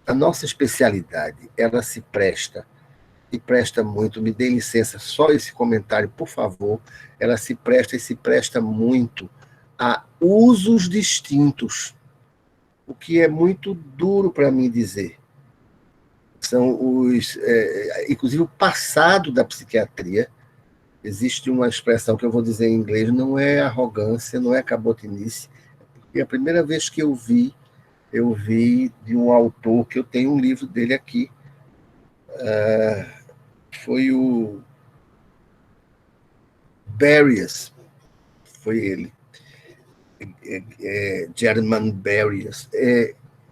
[SPEAKER 1] A nossa especialidade, ela se presta, e presta muito, me dê licença, só esse comentário, por favor, ela se presta muito a usos distintos, o que é muito duro para mim dizer. São inclusive o passado da psiquiatria. Existe uma expressão que eu vou dizer em inglês, não é arrogância, não é cabotinice, porque a primeira vez que eu vi de um autor, que eu tenho um livro dele aqui, foi o Berrias, foi ele, German Berrias.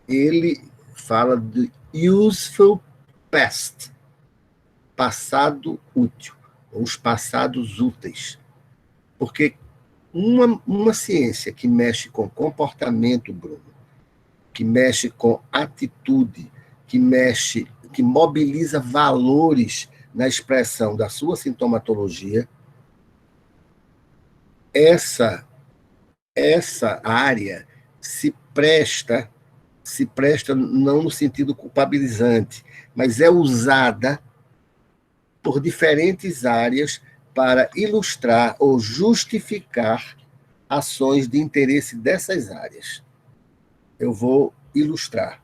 [SPEAKER 1] Ele fala de useful past, passado útil, os passados úteis. Porque uma ciência que mexe com comportamento, Bruno, que mexe com atitude, que mobiliza valores na expressão da sua sintomatologia, essa área se presta não no sentido culpabilizante, mas é usada por diferentes áreas para ilustrar ou justificar ações de interesse dessas áreas. Eu vou ilustrar.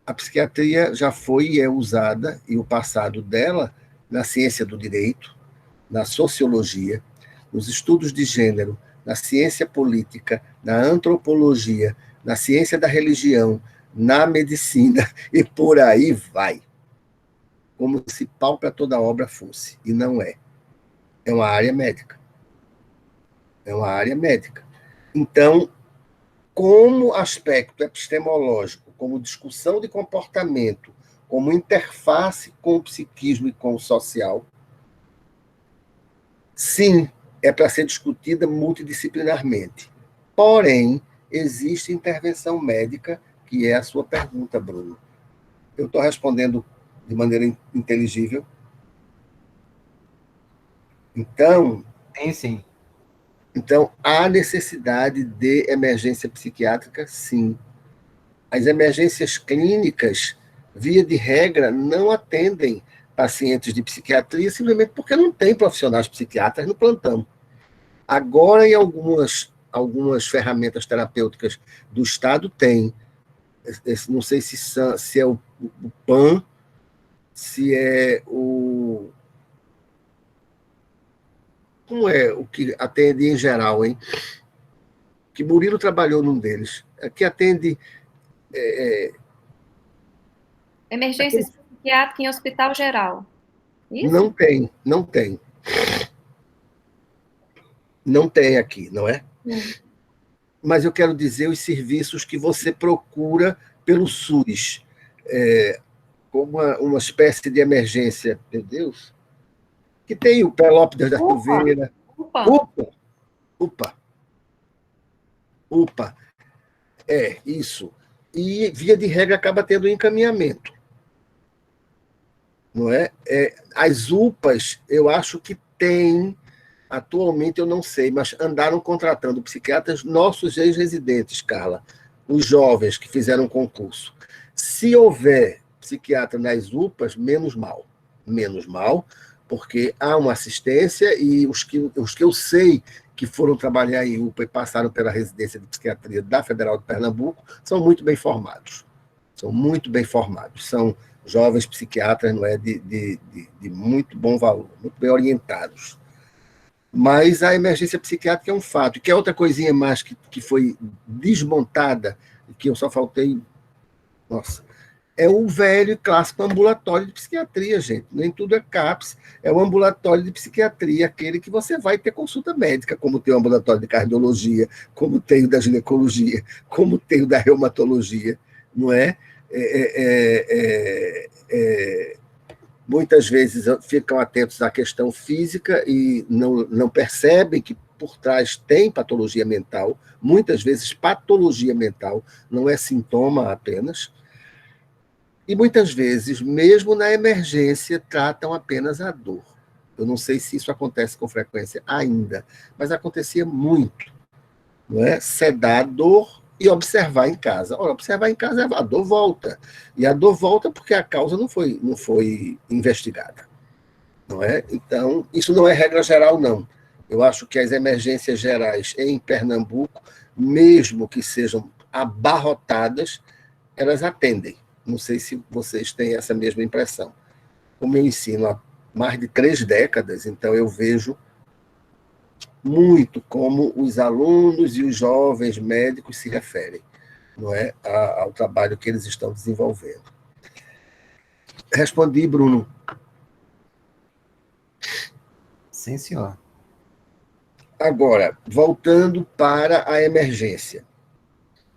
[SPEAKER 1] A psiquiatria já foi e é usada, e o passado dela, na ciência do direito, na sociologia, nos estudos de gênero, na ciência política, na antropologia, na ciência da religião, na medicina, e por aí vai. Como se pau para toda obra fosse, e não é. É uma área médica. É uma área médica. Então, como aspecto epistemológico, como discussão de comportamento, como interface com o psiquismo e com o social, sim, é para ser discutida multidisciplinarmente. Porém, existe intervenção médica, que é a sua pergunta, Bruno. Eu estou respondendo de maneira inteligível? Então,
[SPEAKER 3] sim.
[SPEAKER 1] Então, há necessidade de emergência psiquiátrica, sim. As emergências clínicas, via de regra, não atendem pacientes de psiquiatria simplesmente porque não tem profissionais psiquiatras no plantão. Agora, em algumas ferramentas terapêuticas do Estado, tem. Não sei se é o PAN, se é o... Como é o que atende em geral, hein? Que Murilo trabalhou num deles. Que atende...
[SPEAKER 2] Emergência psiquiátrica em hospital geral. Isso?
[SPEAKER 1] Não tem. Não tem aqui, não é? Mas eu quero dizer os serviços que você procura pelo SUS, como uma espécie de emergência, meu Deus, que tem o Pelópidas da Silveira. UPA. É, isso. E, via de regra, acaba tendo um encaminhamento. não é? As UPAs, eu acho que tem, atualmente eu não sei, mas andaram contratando psiquiatras, nossos ex-residentes, Carla, os jovens que fizeram concurso. Se houver psiquiatra nas UPAs, menos mal, porque há uma assistência e os que eu sei que foram trabalhar em UPA e passaram pela residência de psiquiatria da Federal de Pernambuco são muito bem formados. São jovens psiquiatras, não é, de muito bom valor, muito bem orientados. Mas a emergência psiquiátrica é um fato. E que é outra coisinha mais que foi desmontada, e que eu só faltei... Nossa, é o velho e clássico ambulatório de psiquiatria, gente. Nem tudo é CAPS, é o ambulatório de psiquiatria, aquele que você vai ter consulta médica, como tem o ambulatório de cardiologia, como tem o da ginecologia, como tem o da reumatologia, não é? Muitas vezes ficam atentos à questão física e não percebem que por trás tem patologia mental. Muitas vezes patologia mental não é sintoma apenas. E muitas vezes, mesmo na emergência, tratam apenas a dor. Eu não sei se isso acontece com frequência ainda, mas acontecia muito, não é? Sedar a dor e observar em casa. Ora, observar em casa, a dor volta. E a dor volta porque a causa não foi investigada, não é? Então, isso não é regra geral, não. Eu acho que as emergências gerais em Pernambuco, mesmo que sejam abarrotadas, elas atendem. Não sei se vocês têm essa mesma impressão. Como eu ensino há mais de 3 décadas, então eu vejo muito como os alunos e os jovens médicos se referem, não é, ao trabalho que eles estão desenvolvendo. Respondi, Bruno.
[SPEAKER 3] Sim, senhor.
[SPEAKER 1] Agora, voltando para a emergência.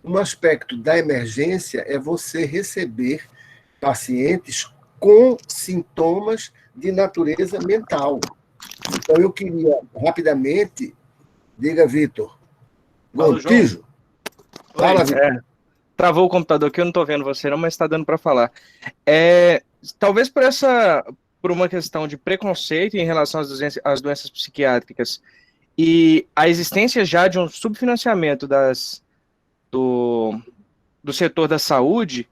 [SPEAKER 1] Um aspecto da emergência é você receber pacientes com sintomas de natureza mental. Então, eu queria, rapidamente, diga, Vitor. Gontijo. Fala, Vitor.
[SPEAKER 9] Travou o computador aqui, eu não estou vendo você não, mas está dando para falar. Talvez por uma questão de preconceito em relação às doenças psiquiátricas e a existência já de um subfinanciamento do setor da saúde,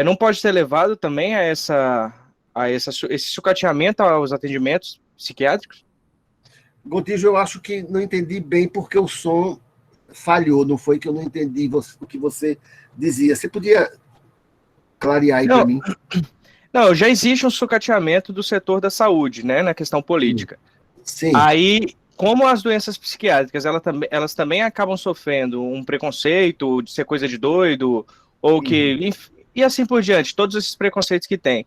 [SPEAKER 9] não pode ter levado também a esse sucateamento aos atendimentos psiquiátricos?
[SPEAKER 1] Gontijo, eu acho que não entendi bem porque o som falhou, não foi que eu não entendi o que você dizia. Você podia clarear aí para mim?
[SPEAKER 9] Não, já existe um sucateamento do setor da saúde, né, na questão política.
[SPEAKER 1] Sim.
[SPEAKER 9] Aí, como as doenças psiquiátricas, elas também acabam sofrendo um preconceito de ser coisa de doido, ou que... E assim por diante, todos esses preconceitos que tem.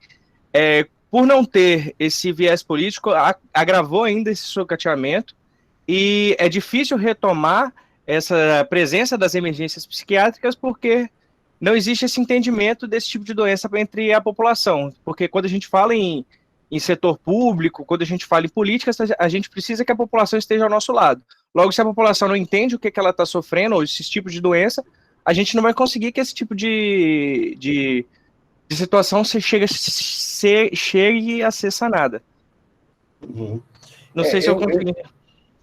[SPEAKER 9] Por não ter esse viés político, agravou ainda esse sucateamento, e é difícil retomar essa presença das emergências psiquiátricas, porque não existe esse entendimento desse tipo de doença entre a população. Porque quando a gente fala em setor público, quando a gente fala em política, a gente precisa que a população esteja ao nosso lado. Logo, se a população não entende o que ela está sofrendo, ou esses tipos de doença, a gente não vai conseguir que esse tipo de situação chegue a ser sanada. Não sei se eu consegui.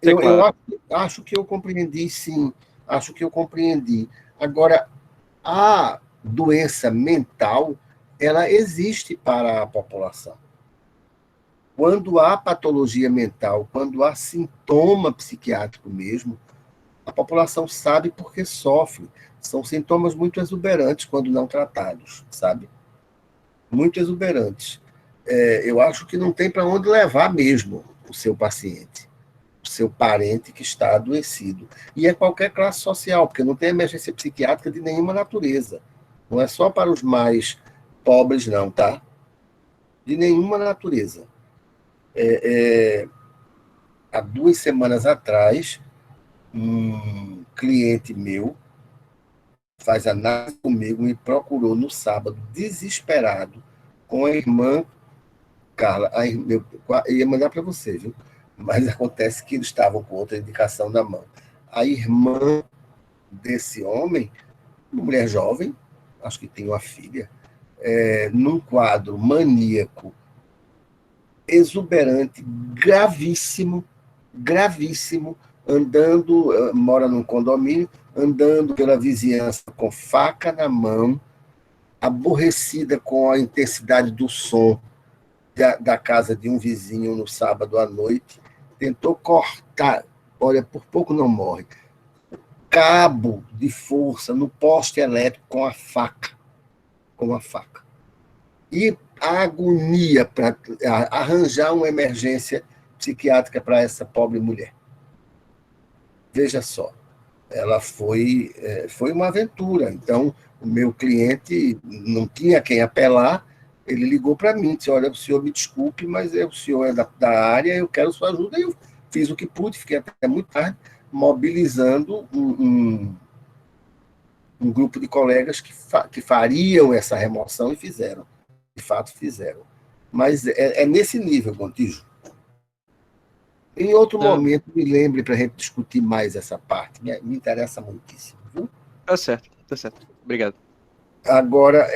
[SPEAKER 1] Eu acho que eu compreendi, sim. Acho que eu compreendi. Agora, a doença mental, ela existe para a população. Quando há patologia mental, quando há sintoma psiquiátrico mesmo, a população sabe porque sofre. São sintomas muito exuberantes quando não tratados, sabe? Muito exuberantes. Eu acho que não tem para onde levar mesmo o seu paciente, o seu parente que está adoecido. E é qualquer classe social, porque não tem emergência psiquiátrica de nenhuma natureza. Não é só para os mais pobres, não, tá? De nenhuma natureza. Há 2 semanas atrás, um cliente meu faz análise comigo, me procurou no sábado, desesperado, com a irmã Carla. Eu ia mandar para você, viu? Mas acontece que eles estavam com outra indicação na mão. A irmã desse homem, uma mulher jovem, acho que tem uma filha, num quadro maníaco exuberante, gravíssimo, gravíssimo, andando, mora num condomínio, andando pela vizinhança com faca na mão, aborrecida com a intensidade do som da casa de um vizinho no sábado à noite, tentou cortar, olha, por pouco não morre, cabo de força no poste elétrico com a faca. E a agonia para arranjar uma emergência psiquiátrica para essa pobre mulher. Veja só, ela foi uma aventura. Então, o meu cliente não tinha quem apelar, ele ligou para mim, disse, olha, o senhor me desculpe, mas o senhor é da área, eu quero sua ajuda. Eu fiz o que pude, fiquei até muito tarde, mobilizando um grupo de colegas que fariam essa remoção e fizeram. De fato, fizeram. Mas é nesse nível, Gontijo. Em outro momento, me lembre para a gente discutir mais essa parte. Me interessa muitíssimo. Viu?
[SPEAKER 9] Tá certo. Obrigado.
[SPEAKER 1] Agora,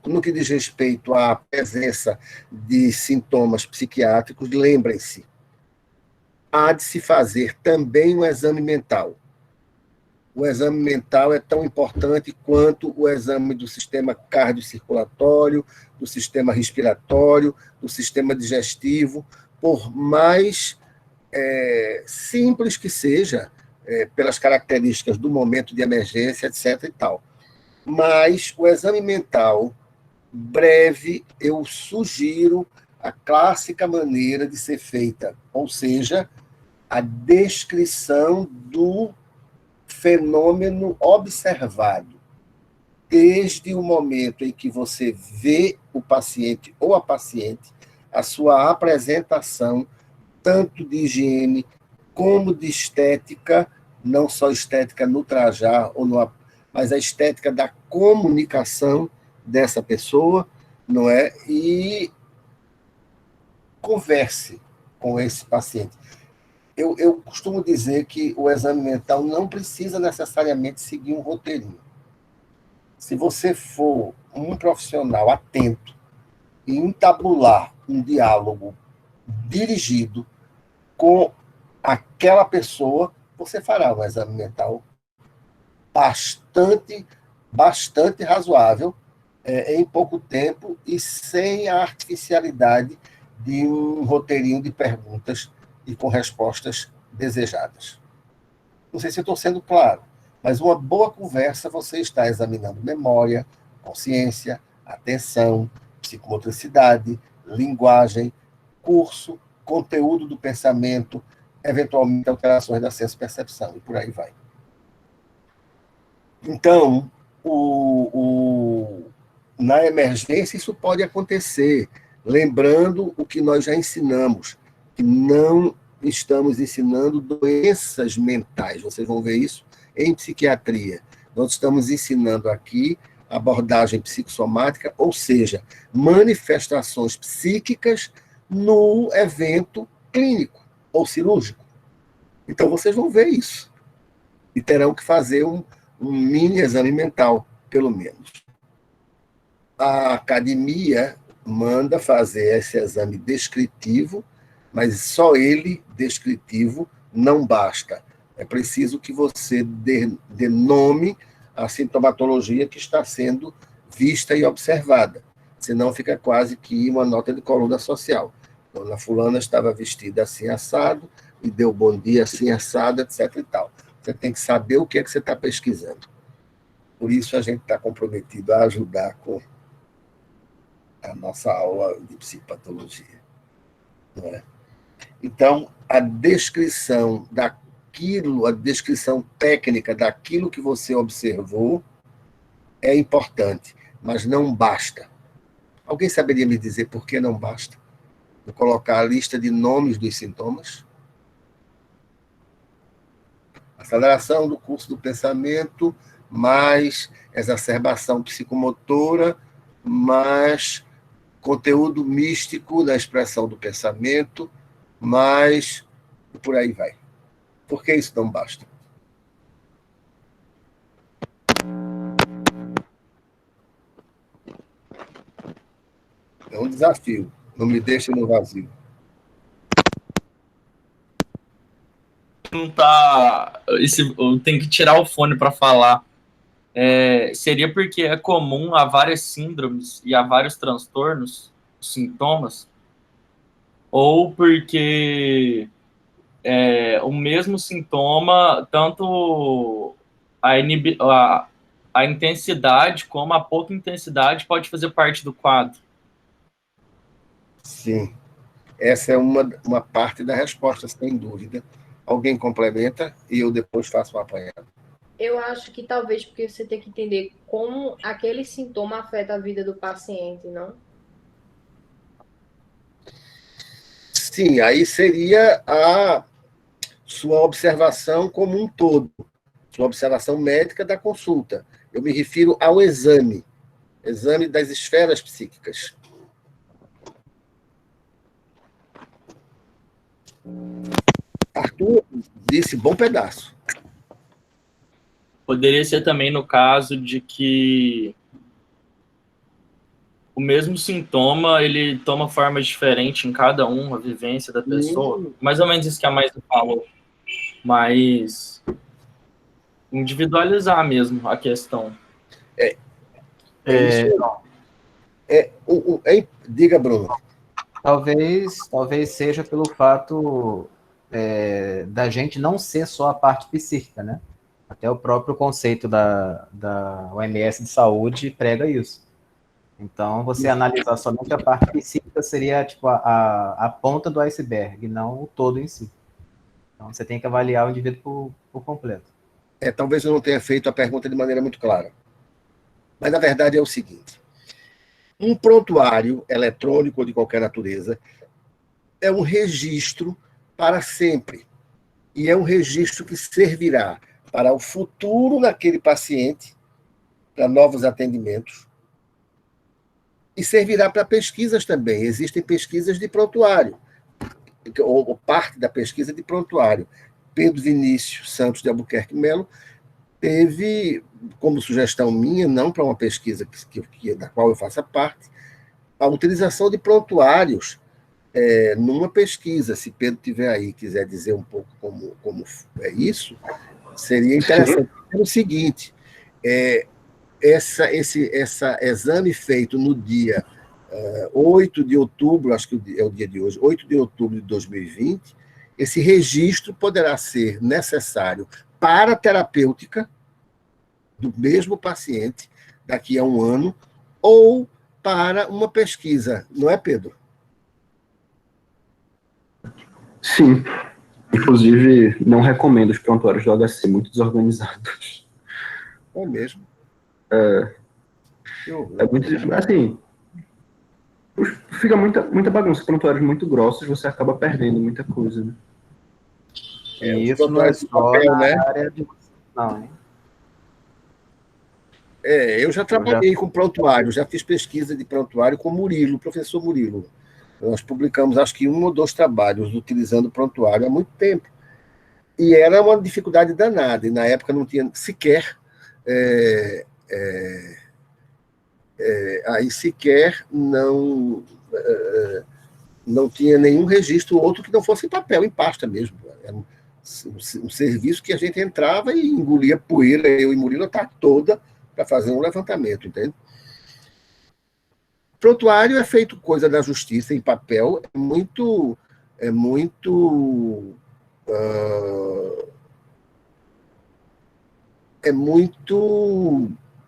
[SPEAKER 1] no que diz respeito à presença de sintomas psiquiátricos, lembrem-se, há de se fazer também um exame mental. O exame mental é tão importante quanto o exame do sistema cardiocirculatório, do sistema respiratório, do sistema digestivo, por mais simples que seja, pelas características do momento de emergência, etc. e tal. Mas o exame mental, breve, eu sugiro a clássica maneira de ser feita, ou seja, a descrição do fenômeno observado, desde o momento em que você vê o paciente ou a paciente, a sua apresentação, tanto de higiene como de estética, não só estética no trajar, mas a estética da comunicação dessa pessoa, não é? E converse com esse paciente. Eu costumo dizer que o exame mental não precisa necessariamente seguir um roteirinho. Se você for um profissional atento e entabular um diálogo dirigido com aquela pessoa, você fará um exame mental bastante razoável, em pouco tempo e sem a artificialidade de um roteirinho de perguntas e com respostas desejadas. Não sei se eu estou sendo claro, mas uma boa conversa você está examinando memória, consciência, atenção, psicomotricidade, linguagem, curso, conteúdo do pensamento, eventualmente alterações da senso-percepção, e por aí vai. Então, na emergência, isso pode acontecer, lembrando o que nós já ensinamos, que não estamos ensinando doenças mentais. Vocês vão ver isso em psiquiatria. Nós estamos ensinando aqui abordagem psicossomática, ou seja, manifestações psíquicas no evento clínico ou cirúrgico. Então, vocês vão ver isso. E terão que fazer um mini exame mental, pelo menos. A academia manda fazer esse exame descritivo, mas só ele, descritivo, não basta. É preciso que você dê nome à sintomatologia que está sendo vista e observada. Senão fica quase que uma nota de coluna social. Dona fulana estava vestida assim assado, e deu bom dia assim assado, etc. e tal. Você tem que saber o que é que você está pesquisando. Por isso a gente está comprometido a ajudar com a nossa aula de psicopatologia. Não é? Então, a descrição daquilo, a descrição técnica daquilo que você observou é importante, mas não basta. Alguém saberia me dizer por que não basta? Vou colocar a lista de nomes dos sintomas. Aceleração do curso do pensamento, mais exacerbação psicomotora, mais conteúdo místico da expressão do pensamento, mais por aí vai. Por que isso não basta? É um desafio. Não me deixe no vazio.
[SPEAKER 7] Não tá. Eu tenho que tirar o fone para falar. Seria porque é comum a várias síndromes e a vários transtornos, sintomas, ou porque o mesmo sintoma, tanto a intensidade como a pouca intensidade pode fazer parte do quadro.
[SPEAKER 1] Sim. Essa é uma parte da resposta, sem dúvida. Alguém complementa e eu depois faço um apanhado.
[SPEAKER 6] Eu acho que talvez porque você tem que entender como aquele sintoma afeta a vida do paciente, não?
[SPEAKER 1] Sim, aí seria a sua observação como um todo, sua observação médica da consulta. Eu me refiro ao exame das esferas psíquicas. Arthur disse bom pedaço.
[SPEAKER 7] Poderia ser também no caso de que o mesmo sintoma, ele toma forma diferente em cada um, a vivência da pessoa. Mais ou menos isso que a Maísa falou. Mas individualizar mesmo a questão.
[SPEAKER 1] Diga, Bruno.
[SPEAKER 3] Talvez seja pelo fato da gente não ser só a parte psíquica, né? Até o próprio conceito da OMS de saúde prega isso. Então, você analisar somente a parte psíquica seria tipo a ponta do iceberg, não o todo em si. Então, você tem que avaliar o indivíduo por completo.
[SPEAKER 1] Talvez eu não tenha feito a pergunta de maneira muito clara. Mas, na verdade, é o seguinte. Um prontuário eletrônico ou de qualquer natureza é um registro para sempre. E é um registro que servirá para o futuro naquele paciente, para novos atendimentos, e servirá para pesquisas também. Existem pesquisas de prontuário, ou parte da pesquisa de prontuário. Pedro Vinícius Santos de Albuquerque Melo teve, como sugestão minha, não para uma pesquisa da qual eu faça parte, a utilização de prontuários numa pesquisa. Se Pedro estiver aí e quiser dizer um pouco como é isso, seria interessante. É o seguinte, esse exame feito no dia 8 de outubro, acho que é o dia de hoje, 8 de outubro de 2020, esse registro poderá ser necessário para a terapêutica do mesmo paciente daqui a um ano, ou para uma pesquisa, não é, Pedro?
[SPEAKER 5] Sim. Inclusive, não recomendo os prontuários do HC, muito desorganizados.
[SPEAKER 1] É mesmo.
[SPEAKER 5] É muito, assim, fica muita bagunça, prontuários muito grossos, você acaba perdendo muita coisa, né?
[SPEAKER 3] E isso não é só na área de... Não, né?
[SPEAKER 1] Eu já trabalhei com prontuário, já fiz pesquisa de prontuário com Murilo, professor Murilo. Nós publicamos, acho que 1 ou 2 trabalhos utilizando prontuário há muito tempo. E era uma dificuldade danada, e na época não tinha sequer... aí sequer não tinha nenhum registro outro que não fosse em papel, em pasta mesmo. Era um serviço que a gente entrava e engolia poeira, eu e Murilo, a tarde toda, para fazer um levantamento, entende? Prontuário é feito coisa da justiça em papel, é muito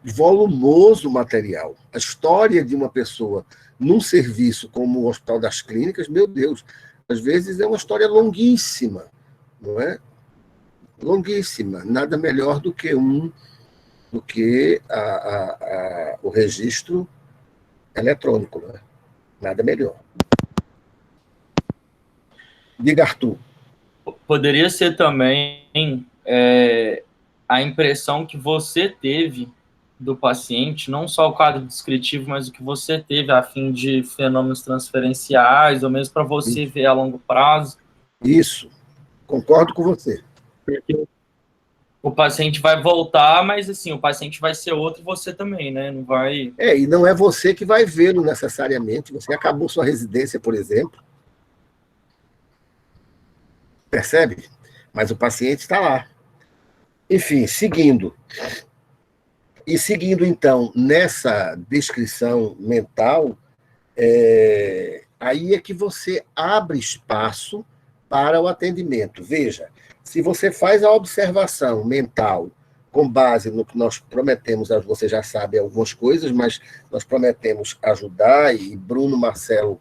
[SPEAKER 1] volumoso o material. A história de uma pessoa num serviço como o Hospital das Clínicas, meu Deus, às vezes é uma história longuíssima, não é? Longuíssima. Nada melhor do que o registro eletrônico, não é? Nada melhor. Diga, Arthur.
[SPEAKER 7] Poderia ser também a impressão que você teve do paciente, não só o quadro descritivo, mas o que você teve a fim de fenômenos transferenciais, ou mesmo para você ver a longo prazo.
[SPEAKER 1] Isso, concordo com você.
[SPEAKER 7] o paciente vai voltar, mas assim, o paciente vai ser outro e você também, né? Não vai.
[SPEAKER 1] E não é você que vai vê-lo necessariamente. Você acabou sua residência, por exemplo. Percebe? Mas o paciente está lá. Enfim, seguindo. E seguindo, então, nessa descrição mental, aí é que você abre espaço para o atendimento. Veja, se você faz a observação mental com base no que nós prometemos, você já sabe algumas coisas, mas nós prometemos ajudar, e Bruno Marcelo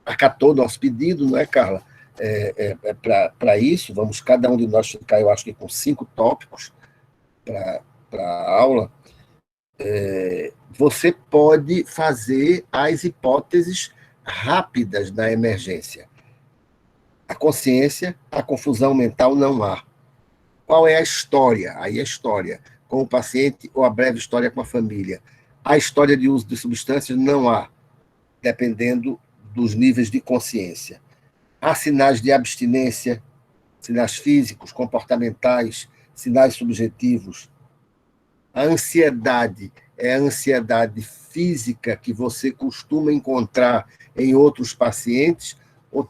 [SPEAKER 1] acatou nosso pedido, não é, Carla? Para isso, vamos cada um de nós ficar, eu acho que com 5 tópicos para a aula. Você pode fazer as hipóteses rápidas da emergência. A consciência, a confusão mental não há. Qual é a história? Aí a história com o paciente ou a breve história com a família. A história de uso de substâncias não há, dependendo dos níveis de consciência. Há sinais de abstinência, sinais físicos, comportamentais, sinais subjetivos. A ansiedade é a ansiedade física que você costuma encontrar em outros pacientes, ou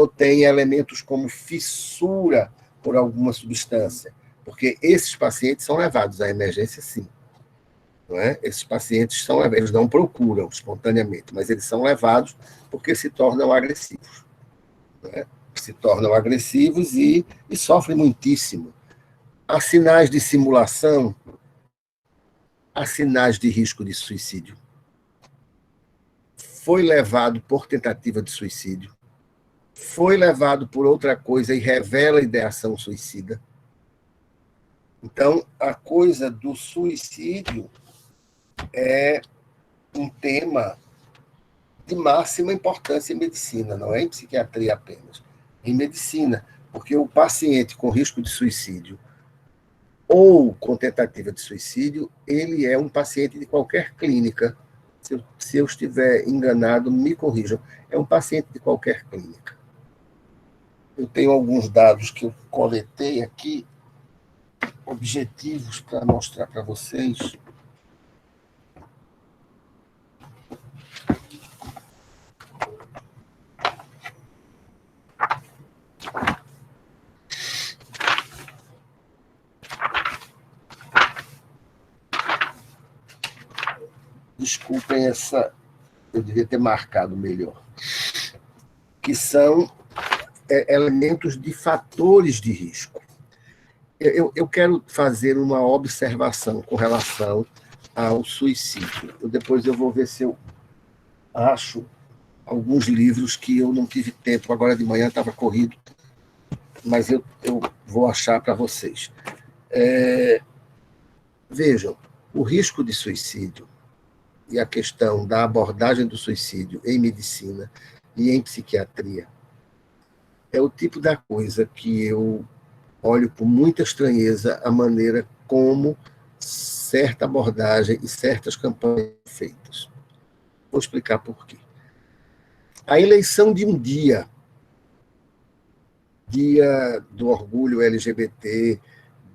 [SPEAKER 1] tem elementos como fissura por alguma substância? Porque esses pacientes são levados à emergência, sim. Não é? Esses pacientes eles não procuram espontaneamente, mas eles são levados porque se tornam agressivos. Não é? Se tornam agressivos e sofrem muitíssimo. Há sinais de simulação, há sinais de risco de suicídio. Foi levado por tentativa de suicídio, foi levado por outra coisa e revela ideação suicida. Então, a coisa do suicídio é um tema de máxima importância em medicina, não é em psiquiatria apenas, em medicina, porque o paciente com risco de suicídio ou com tentativa de suicídio, ele é um paciente de qualquer clínica. Se eu estiver enganado, me corrijam. É um paciente de qualquer clínica. Eu tenho alguns dados que eu coletei aqui, objetivos para mostrar para vocês. Desculpem essa... Eu devia ter marcado melhor. Que são elementos de fatores de risco. Eu quero fazer uma observação com relação ao suicídio. Depois eu vou ver se eu acho alguns livros que eu não tive tempo. Agora de manhã estava corrido, mas eu vou achar para vocês. Vejam, o risco de suicídio e a questão da abordagem do suicídio em medicina e em psiquiatria é o tipo da coisa que eu olho com muita estranheza a maneira como certa abordagem e certas campanhas são feitas. Vou explicar por quê. A eleição de um dia do orgulho LGBT,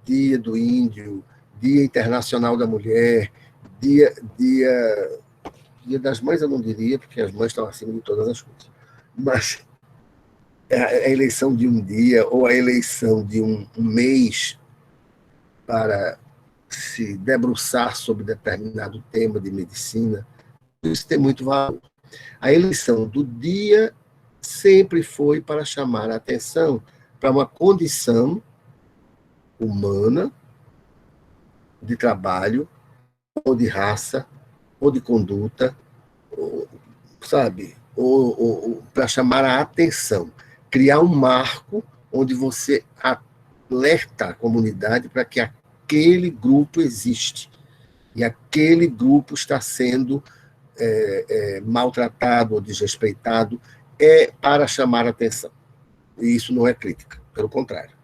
[SPEAKER 1] dia do índio, dia internacional da mulher, dia das mães eu não diria, porque as mães estão acima de todas as coisas, mas a eleição de um dia ou a eleição de um mês para se debruçar sobre determinado tema de medicina, isso tem muito valor. A eleição do dia sempre foi para chamar a atenção para uma condição humana de trabalho, ou de raça, ou de conduta, sabe? Ou para chamar a atenção. Criar um marco onde você alerta a comunidade para que aquele grupo existe e aquele grupo está sendo maltratado ou desrespeitado, para chamar a atenção. E isso não é crítica, pelo contrário.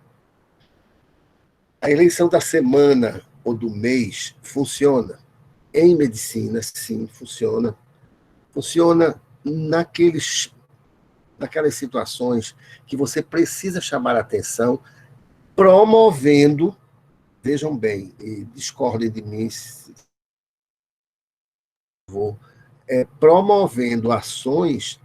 [SPEAKER 1] A eleição da semana ou do mês funciona. Em medicina, sim, funciona. Funciona naquelas situações que você precisa chamar a atenção promovendo, vejam bem, e discordem de mim, promovendo ações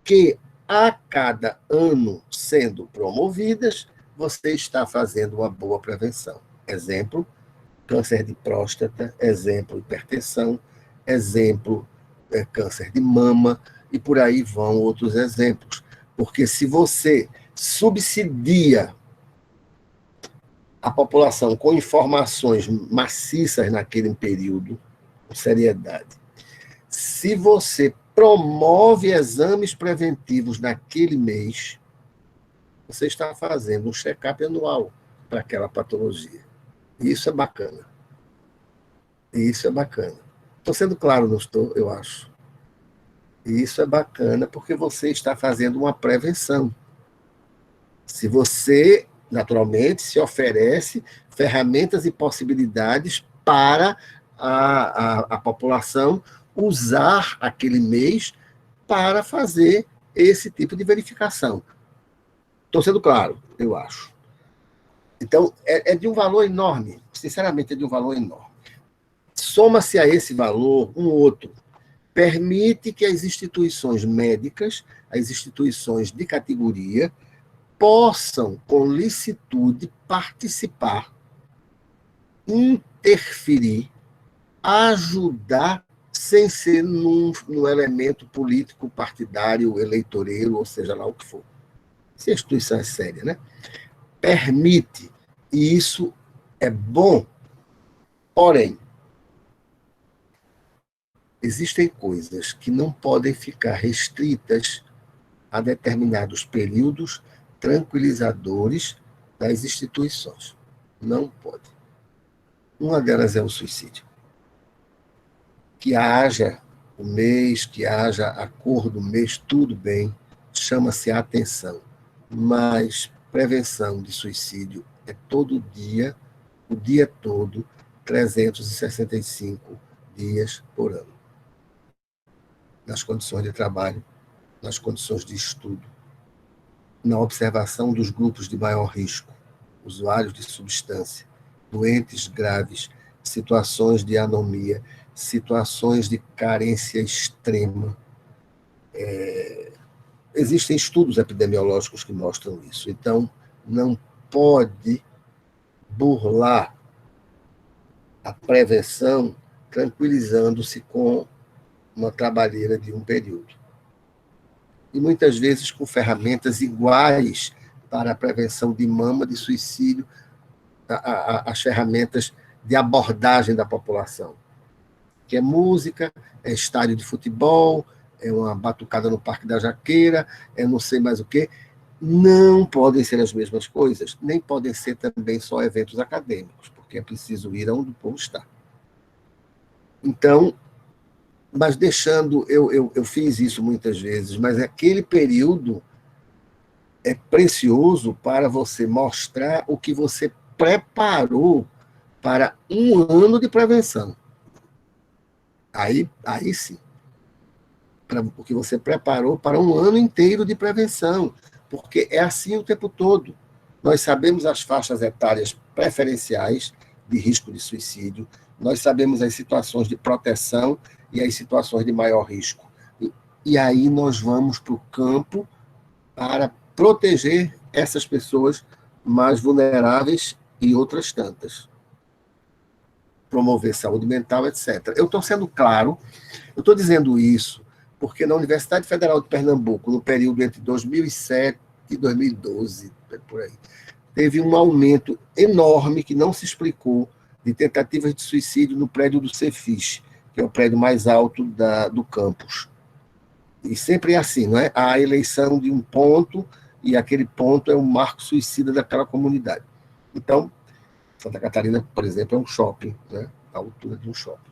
[SPEAKER 1] que, a cada ano sendo promovidas, você está fazendo uma boa prevenção. Exemplo, câncer de próstata, exemplo, hipertensão, exemplo, câncer de mama, e por aí vão outros exemplos. Porque se você subsidia a população com informações maciças naquele período, com seriedade, se você promove exames preventivos naquele mês, você está fazendo um check-up anual para aquela patologia. Isso é bacana. Isso é bacana. Estou sendo claro, não estou, eu acho. Isso é bacana porque você está fazendo uma prevenção. Se você, naturalmente, se oferece ferramentas e possibilidades para a população usar aquele mês para fazer esse tipo de verificação. Estou sendo claro, eu acho. Então, é de um valor enorme, sinceramente, é de um valor enorme. Soma-se a esse valor um outro. Permite que as instituições médicas, as instituições de categoria, possam, com licitude, participar, interferir, ajudar, sem ser num elemento político, partidário, eleitoreiro, ou seja lá o que for. Se a instituição é séria, né? Permite, e isso é bom. Porém, existem coisas que não podem ficar restritas a determinados períodos tranquilizadores das instituições. Não pode. Uma delas é o suicídio. Que haja o mês, que haja a cor do mês, tudo bem, chama-se atenção. Mas prevenção de suicídio é todo dia, o dia todo, 365 dias por ano. Nas condições de trabalho, nas condições de estudo, na observação dos grupos de maior risco, usuários de substância, doentes graves, situações de anomia, situações de carência extrema. Existem estudos epidemiológicos que mostram isso. Então, não pode burlar a prevenção tranquilizando-se com uma trabalheira de um período. E muitas vezes com ferramentas iguais para a prevenção de mama, de suicídio, as ferramentas de abordagem da população, que é música, é estádio de futebol, é uma batucada no Parque da Jaqueira, é não sei mais o quê. Não podem ser as mesmas coisas, nem podem ser também só eventos acadêmicos, porque é preciso ir aonde o povo está. Então, mas deixando, eu fiz isso muitas vezes, mas aquele período é precioso para você mostrar o que você preparou para um ano de prevenção. Aí sim. O que você preparou para um ano inteiro de prevenção, porque é assim o tempo todo. Nós sabemos as faixas etárias preferenciais de risco de suicídio, nós sabemos as situações de proteção e as situações de maior risco. E aí nós vamos para o campo para proteger essas pessoas mais vulneráveis e outras tantas. Promover saúde mental, etc. Eu estou sendo claro, eu estou dizendo isso porque na Universidade Federal de Pernambuco, no período entre 2007 e 2012, por aí, teve um aumento enorme que não se explicou de tentativas de suicídio no prédio do Cefis, que é o prédio mais alto do campus. E sempre é assim, não é? Há a eleição de um ponto, e aquele ponto é o marco suicida daquela comunidade. Então, Santa Catarina, por exemplo, é um shopping, né? A altura de um shopping.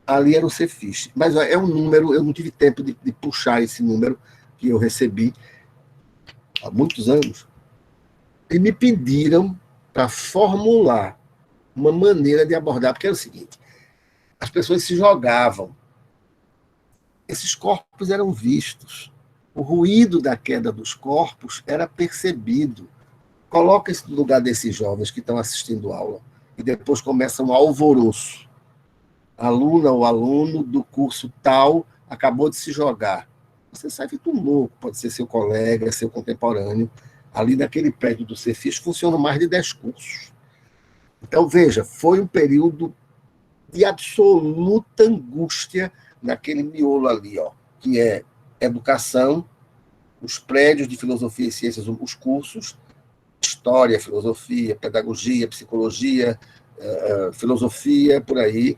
[SPEAKER 1] Ali era o Cefis. Mas é um número, eu não tive tempo de puxar esse número que eu recebi há muitos anos, e me pediram para formular uma maneira de abordar, porque era o seguinte, as pessoas se jogavam, esses corpos eram vistos, o ruído da queda dos corpos era percebido, Coloca-se no lugar desses jovens que estão assistindo aula e depois começa um alvoroço. Aluna ou aluno do curso tal acabou de se jogar. Você sai feito um louco, pode ser seu colega, seu contemporâneo. Ali naquele prédio do Cefis funcionam mais de 10 cursos. Então, veja, foi um período de absoluta angústia naquele miolo ali, ó, que é educação, os prédios de filosofia e ciências, os cursos, história, filosofia, pedagogia, psicologia, filosofia, por aí,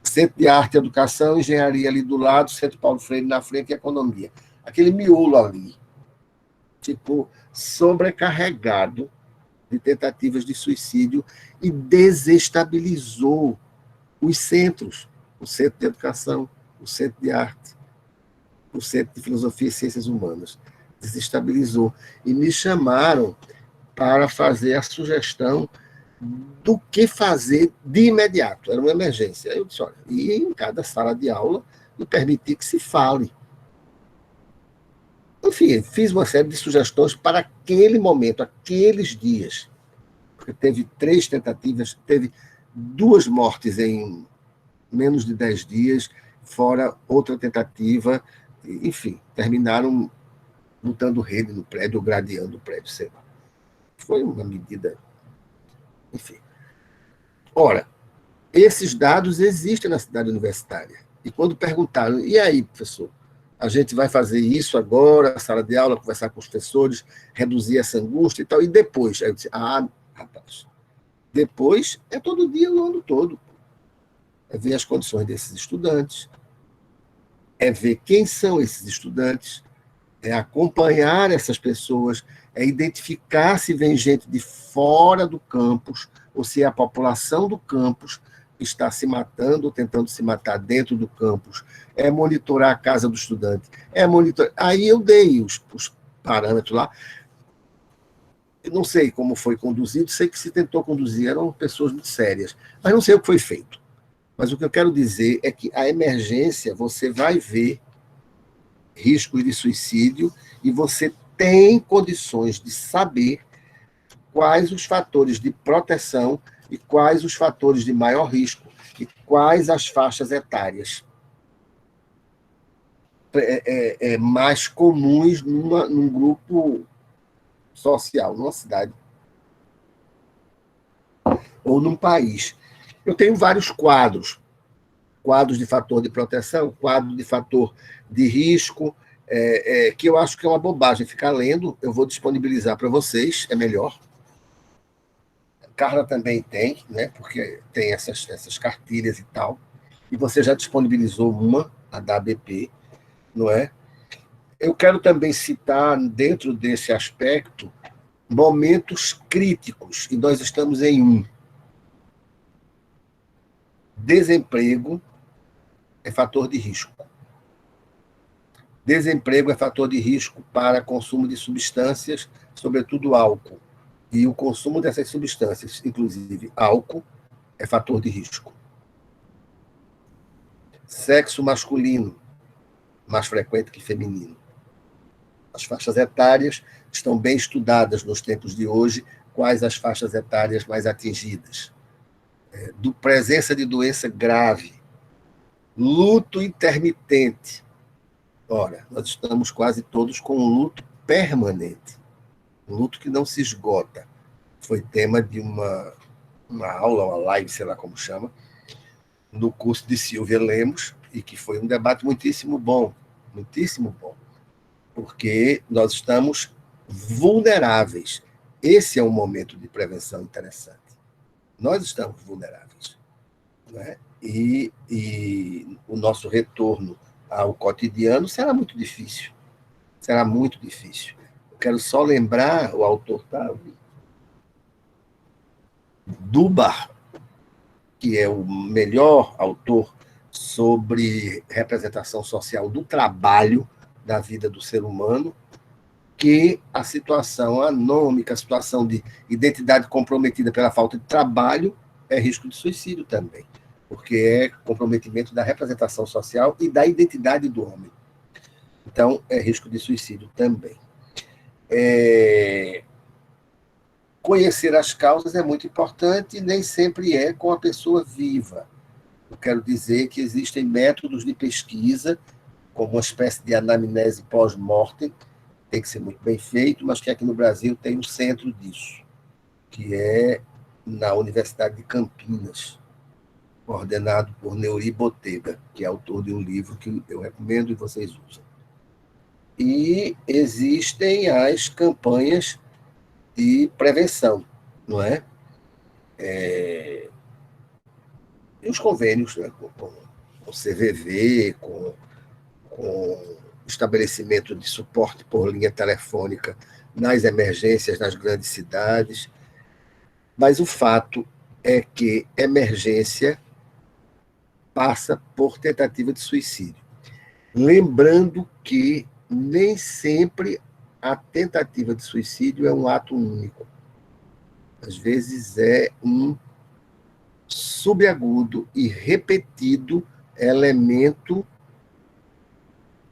[SPEAKER 1] Centro de Arte e Educação, Engenharia ali do lado, Centro Paulo Freire na frente e Economia. Aquele miolo ali, tipo, sobrecarregado de tentativas de suicídio e desestabilizou os centros, o Centro de Educação, o Centro de Arte, o Centro de Filosofia e Ciências Humanas. Desestabilizou. E me chamaram para fazer a sugestão do que fazer de imediato. Era uma emergência. Aí eu disse, olha, ir em cada sala de aula e permitir que se fale. Enfim, fiz uma série de sugestões para aquele momento, aqueles dias. Porque teve 3 tentativas, teve 2 mortes em menos de 10 dias, fora outra tentativa, enfim, terminaram botando rede no prédio, gradeando o prédio, sei lá. Foi uma medida, enfim. Ora, esses dados existem na cidade universitária. E quando perguntaram, e aí, professor, a gente vai fazer isso agora, na sala de aula, conversar com os professores, reduzir essa angústia e tal, e depois? Aí eu disse, rapaz, depois é todo dia, o ano todo. É ver as condições desses estudantes, é ver quem são esses estudantes, é acompanhar essas pessoas, é identificar se vem gente de fora do campus ou se é a população do campus que está se matando ou tentando se matar dentro do campus, é monitorar a casa do estudante, é monitorar... Aí eu dei os parâmetros lá. Eu não sei como foi conduzido, sei que se tentou conduzir, eram pessoas muito sérias, mas não sei o que foi feito. Mas o que eu quero dizer é que a emergência, você vai ver riscos de suicídio e você tem condições de saber quais os fatores de proteção e quais os fatores de maior risco e quais as faixas etárias mais comuns num grupo social, numa cidade ou num país. Eu tenho vários quadros de fator de proteção, quadro de fator de risco, que eu acho que é uma bobagem ficar lendo, eu vou disponibilizar para vocês, é melhor. A Carla também tem, né, porque tem essas cartilhas e tal, e você já disponibilizou uma, a da ABP, não é? Eu quero também citar, dentro desse aspecto, momentos críticos, e nós estamos em um. Desemprego é fator de risco. Desemprego é fator de risco para consumo de substâncias, sobretudo álcool. E o consumo dessas substâncias, inclusive álcool, é fator de risco. Sexo masculino, mais frequente que feminino. As faixas etárias estão bem estudadas nos tempos de hoje, quais as faixas etárias mais atingidas. Presença de doença grave, luto intermitente. Ora, nós estamos quase todos com um luto permanente, um luto que não se esgota. Foi tema de uma aula, uma live, sei lá como chama, no curso de Silvia Lemos, e que foi um debate muitíssimo bom, porque nós estamos vulneráveis. Esse é um momento de prevenção interessante. Nós estamos vulneráveis, né? E o nosso retorno ao cotidiano será muito difícil. Será muito difícil. Eu quero só lembrar, o autor Dubar, que é o melhor autor sobre representação social do trabalho da vida do ser humano, que a situação anômica, a situação de identidade comprometida pela falta de trabalho é risco de suicídio também, porque é comprometimento da representação social e da identidade do homem. Então, é risco de suicídio também. conhecer as causas é muito importante e nem sempre é com a pessoa viva. Eu quero dizer que existem métodos de pesquisa, como uma espécie de anamnese pós-mortem, tem que ser muito bem feito, mas que aqui no Brasil tem um centro disso, que é na Universidade de Campinas, coordenado por Neuri Botega, que é autor de um livro que eu recomendo e vocês usam. E existem as campanhas de prevenção, não é? E os convênios, né, com o CVV, com estabelecimento de suporte por linha telefônica nas emergências nas grandes cidades. Mas o fato é que emergência passa por tentativa de suicídio. Lembrando que nem sempre a tentativa de suicídio é um ato único. Às vezes é um subagudo e repetido elemento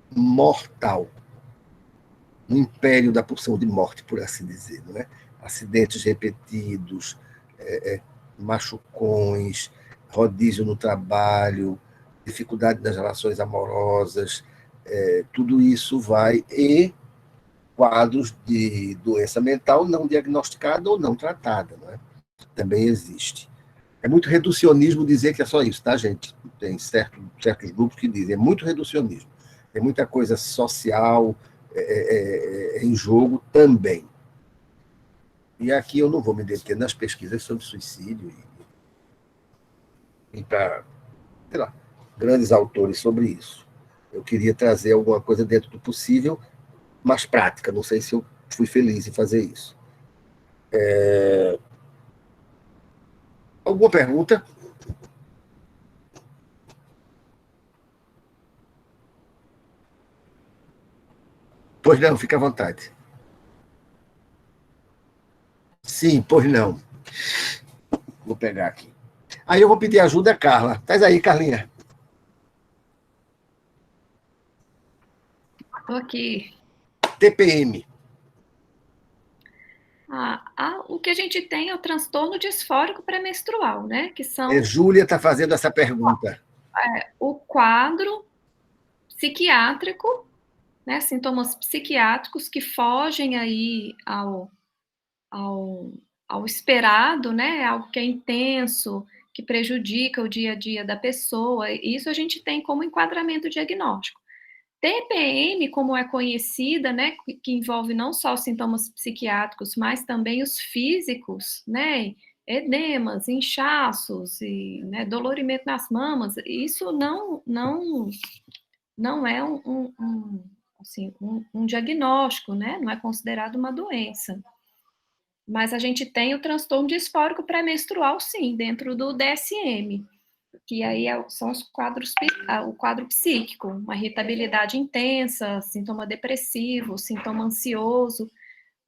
[SPEAKER 1] mortal. Um império da pulsão de morte, por assim dizer, não é? Acidentes repetidos, machucões, rodízio no trabalho, dificuldade nas relações amorosas, tudo isso vai, e quadros de doença mental não diagnosticada ou não tratada, não é? Também existe. É muito reducionismo dizer que é só isso, tá, gente? Tem certos grupos que dizem, é muito reducionismo. Tem muita coisa social em jogo também. E aqui eu não vou me deter nas pesquisas sobre suicídio e para, sei lá, grandes autores sobre isso. Eu queria trazer alguma coisa dentro do possível, mais prática. Não sei se eu fui feliz em fazer isso. Alguma pergunta? Pois não, fica à vontade. Sim, pois não. Vou pegar aqui. Aí eu vou pedir ajuda a Carla. Traz aí, Carlinha.
[SPEAKER 2] Estou aqui.
[SPEAKER 1] TPM.
[SPEAKER 2] O que a gente tem é o transtorno disfórico pré-menstrual, né? Que são...
[SPEAKER 1] Júlia está fazendo essa pergunta.
[SPEAKER 2] O quadro psiquiátrico, né? Sintomas psiquiátricos que fogem aí ao esperado, né? Algo que é intenso, que prejudica o dia a dia da pessoa. Isso a gente tem como enquadramento diagnóstico. TPM, como é conhecida, né, que envolve não só os sintomas psiquiátricos, mas também os físicos, né, edemas, inchaços e, né, dolorimento nas mamas, isso não é um diagnóstico, né, não é considerado uma doença. Mas a gente tem o transtorno disfórico pré-menstrual, sim, dentro do DSM, que aí são os quadros, o quadro psíquico, uma irritabilidade intensa, sintoma depressivo, sintoma ansioso,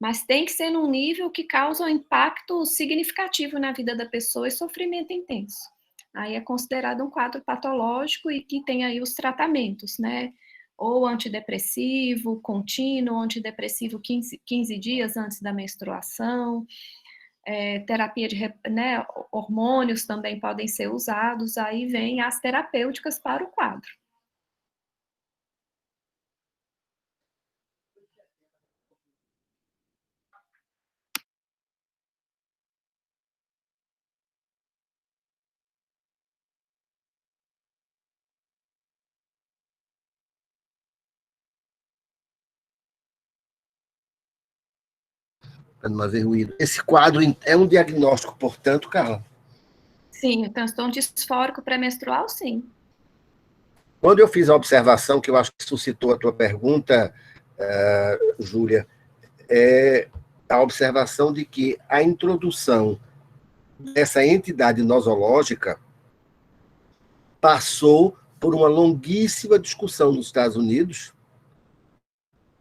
[SPEAKER 2] mas tem que ser num nível que causa um impacto significativo na vida da pessoa e sofrimento intenso. Aí é considerado um quadro patológico e que tem aí os tratamentos, né? Ou antidepressivo contínuo, antidepressivo 15 dias antes da menstruação, terapia de, né, hormônios também podem ser usados, aí vem as terapêuticas para o quadro.
[SPEAKER 1] Para não haver ruído. Esse quadro é um diagnóstico, portanto, Carla?
[SPEAKER 2] Sim, o transtorno disfórico pré-menstrual, sim.
[SPEAKER 1] Quando eu fiz a observação, que eu acho que suscitou a tua pergunta, Júlia, é a observação de que a introdução dessa entidade nosológica passou por uma longuíssima discussão nos Estados Unidos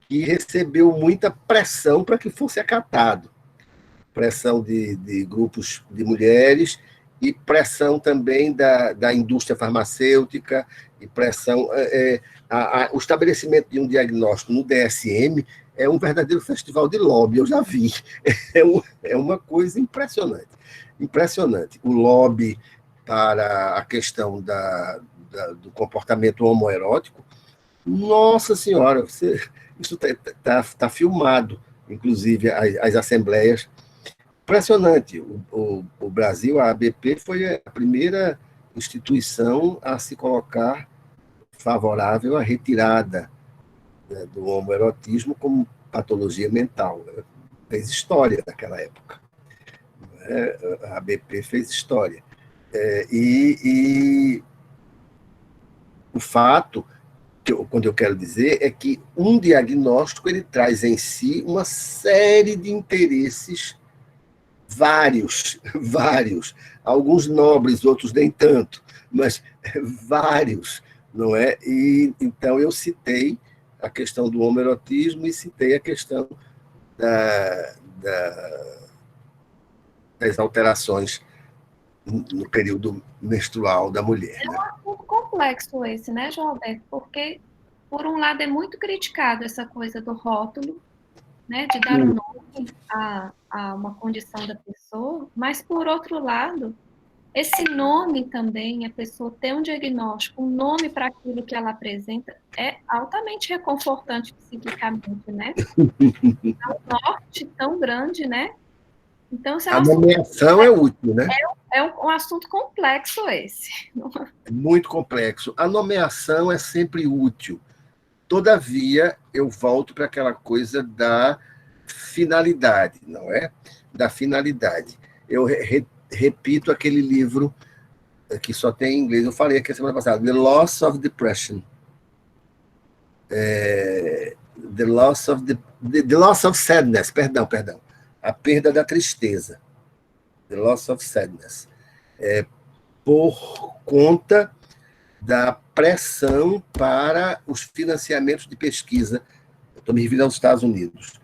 [SPEAKER 1] e recebeu muita pressão para que fosse acatado. Pressão de grupos de mulheres e pressão também da indústria farmacêutica e pressão... o estabelecimento de um diagnóstico no DSM é um verdadeiro festival de lobby, eu já vi. É uma coisa impressionante. Impressionante. O lobby para a questão do comportamento homoerótico, nossa senhora, isso está filmado, inclusive, as assembleias. Impressionante. O Brasil, a ABP, foi a primeira instituição a se colocar favorável à retirada, né, do homoerotismo como patologia mental. Fez história naquela época. A ABP fez história. E o fato, quando eu quero dizer, é que um diagnóstico ele traz em si uma série de interesses, vários, alguns nobres, outros nem tanto, mas vários, não é? E então eu citei a questão do homoerotismo e citei a questão das alterações no período menstrual da mulher.
[SPEAKER 2] É um assunto complexo esse, né, João Alberto? Porque, por um lado, é muito criticado essa coisa do rótulo, né, de dar um nome a uma condição da pessoa, mas, por outro lado, esse nome também, a pessoa ter um diagnóstico, um nome para aquilo que ela apresenta, é altamente reconfortante psiquicamente, né? É um norte tão grande, né? Então,
[SPEAKER 1] a nomeação é útil, né?
[SPEAKER 2] É um assunto complexo esse.
[SPEAKER 1] É muito complexo. A nomeação é sempre útil. Todavia, eu volto para aquela coisa da finalidade, não é? Da finalidade. Eu repito aquele livro que só tem em inglês. Eu falei aqui a semana passada, The Loss of Depression. The Loss of Sadness, perdão. A perda da tristeza. The Loss of Sadness. Por conta da pressão para os financiamentos de pesquisa, estou me referindo aos Estados Unidos,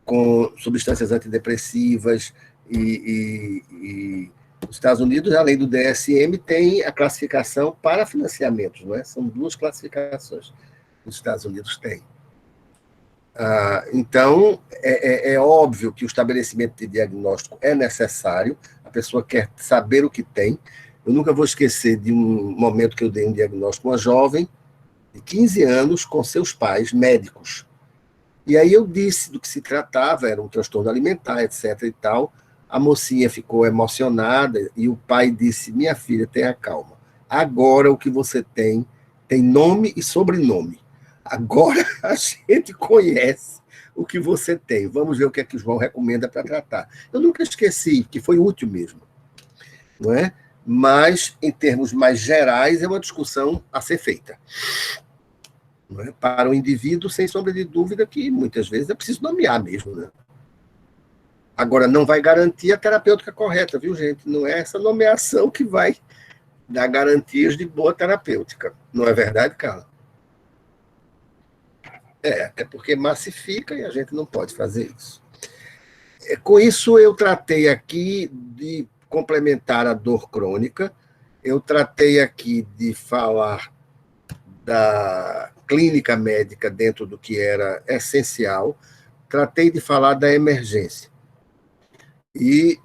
[SPEAKER 1] com substâncias antidepressivas, e os Estados Unidos, além do DSM, tem a classificação para financiamentos, não é? São 2 classificações que os Estados Unidos têm. Então, é óbvio que o estabelecimento de diagnóstico é necessário, a pessoa quer saber o que tem. Eu nunca vou esquecer de um momento que eu dei um diagnóstico a uma jovem de 15 anos com seus pais médicos. E aí eu disse do que se tratava, era um transtorno alimentar, etc. e tal. A mocinha ficou emocionada e o pai disse, minha filha, tenha calma. Agora o que você tem nome e sobrenome. Agora a gente conhece o que você tem. Vamos ver o que é que o João recomenda para tratar. Eu nunca esqueci, que foi útil mesmo. Não é? Mas, em termos mais gerais, é uma discussão a ser feita. Não é? Para o indivíduo, sem sombra de dúvida, que muitas vezes é preciso nomear mesmo. Né? Agora, não vai garantir a terapêutica correta, viu, gente? Não é essa nomeação que vai dar garantias de boa terapêutica. Não é verdade, Carla? Até porque massifica e a gente não pode fazer isso. Com isso, eu tratei aqui de complementar a dor crônica, eu tratei aqui de falar da clínica médica dentro do que era essencial, tratei de falar da emergência. E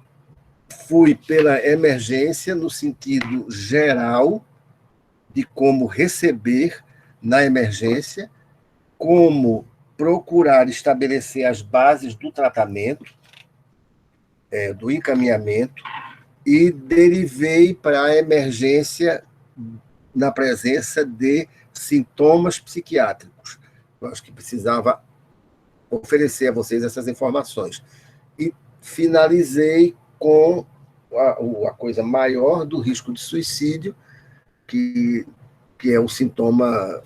[SPEAKER 1] fui pela emergência no sentido geral de como receber na emergência, como procurar estabelecer as bases do tratamento, do encaminhamento, e derivei para a emergência na presença de sintomas psiquiátricos. Eu acho que precisava oferecer a vocês essas informações. E finalizei com a coisa maior do risco de suicídio, que é o sintoma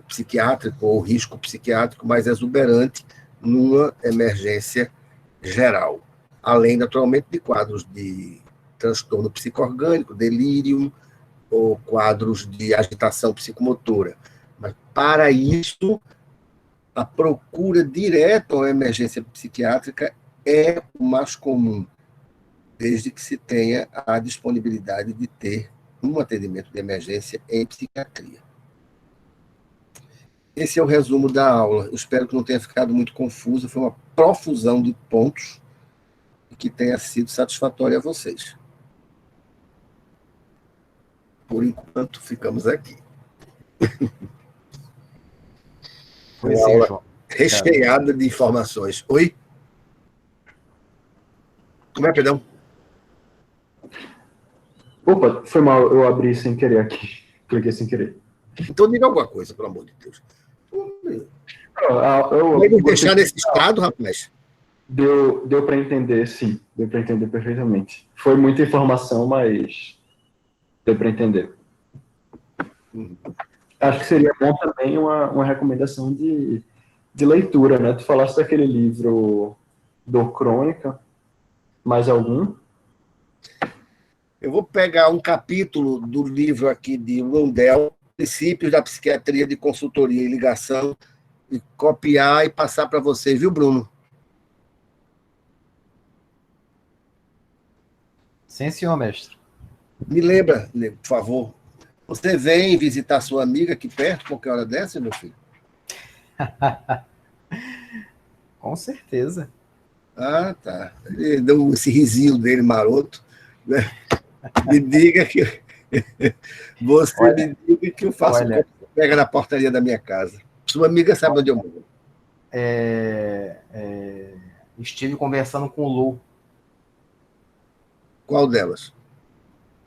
[SPEAKER 1] psiquiátrico, ou risco psiquiátrico mais exuberante numa emergência geral. Além, naturalmente, de quadros de transtorno psico-orgânico, delírio, ou quadros de agitação psicomotora. Mas, para isso, a procura direta à emergência psiquiátrica é o mais comum, desde que se tenha a disponibilidade de ter um atendimento de emergência em psiquiatria. Esse é o resumo da aula. Eu espero que não tenha ficado muito confuso. Foi uma profusão de pontos e que tenha sido satisfatório a vocês. Por enquanto, ficamos aqui.
[SPEAKER 3] Foi
[SPEAKER 1] Uma
[SPEAKER 3] sim,
[SPEAKER 1] aula
[SPEAKER 3] João.
[SPEAKER 1] recheada de informações. Oi? Como é, perdão?
[SPEAKER 5] Opa, foi mal, eu abri sem querer aqui. Cliquei sem querer.
[SPEAKER 1] Então diga alguma coisa, pelo amor de Deus.
[SPEAKER 5] Eu
[SPEAKER 1] Vai me deixar nesse estado, rapaz?
[SPEAKER 5] Deu para entender, sim. Deu para entender perfeitamente. Foi muita informação, mas deu para entender. Acho que seria bom também uma recomendação de leitura, né? Tu falaste daquele livro do Crônica, mais algum?
[SPEAKER 1] Eu vou pegar um capítulo do livro aqui de Rundell, Princípios da Psiquiatria de Consultoria e Ligação, e copiar e passar para vocês, viu, Bruno?
[SPEAKER 3] Sim, senhor, mestre.
[SPEAKER 1] Me lembra, por favor. Você vem visitar sua amiga aqui perto, qualquer hora dessa, meu filho?
[SPEAKER 3] Com certeza.
[SPEAKER 1] Ah, tá. Ele deu esse risinho dele maroto, né? Me diga que me diga que eu faço pega na portaria da minha casa. Sua amiga sabe onde eu moro.
[SPEAKER 3] Estive conversando com o Lu.
[SPEAKER 1] Qual delas?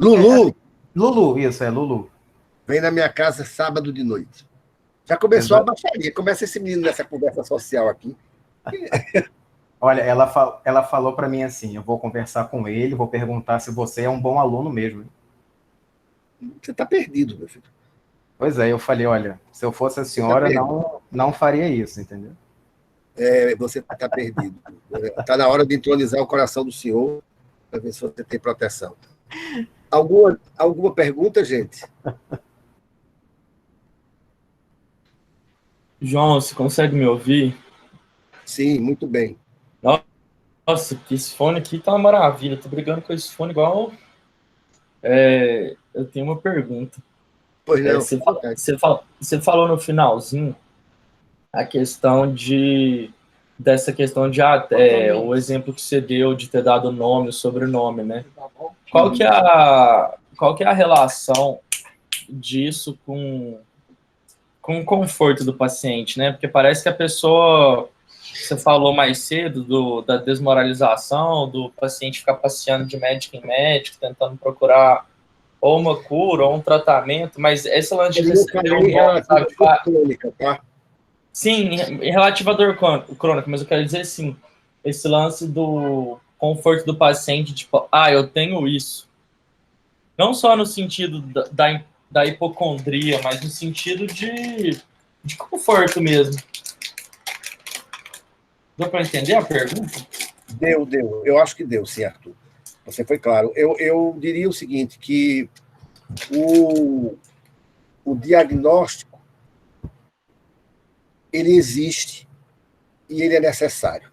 [SPEAKER 1] Lulu?
[SPEAKER 3] Lulu, isso, Lulu.
[SPEAKER 1] Vem na minha casa sábado de noite. Já começou a baixaria. Começa esse menino nessa conversa social aqui.
[SPEAKER 3] Olha, ela falou para mim assim, eu vou conversar com ele, vou perguntar se você é um bom aluno mesmo.
[SPEAKER 1] Você está perdido, meu filho.
[SPEAKER 3] Pois é, eu falei, olha, se eu fosse a senhora, não faria isso, entendeu?
[SPEAKER 1] Você está perdido. Está na hora de entronizar o coração do senhor para ver se você tem proteção. Alguma pergunta, gente?
[SPEAKER 7] João, você consegue me ouvir?
[SPEAKER 1] Sim, muito bem.
[SPEAKER 7] Nossa, que esse fone aqui tá uma maravilha. Tô brigando com esse fone igual... eu tenho uma pergunta.
[SPEAKER 1] Pois não.
[SPEAKER 7] Você falou no finalzinho dessa questão de o exemplo que você deu de ter dado nome, sobrenome, né? Qual que é a relação disso com o conforto do paciente, né? Porque parece que a pessoa, você falou mais cedo da desmoralização, do paciente ficar passeando de médico em médico, tentando procurar ou uma cura ou um tratamento, mas esse lance de receber o nome, sabe?
[SPEAKER 1] Crônica, tá?
[SPEAKER 7] Sim, relativo à dor crônica, mas eu quero dizer assim, esse lance do conforto do paciente, tipo, eu tenho isso. Não só no sentido da hipocondria, mas no sentido de conforto mesmo. Deu para entender a pergunta?
[SPEAKER 1] Deu. Eu acho que deu, sim, Arthur. Você foi claro. Eu diria o seguinte, que o diagnóstico, ele existe e ele é necessário.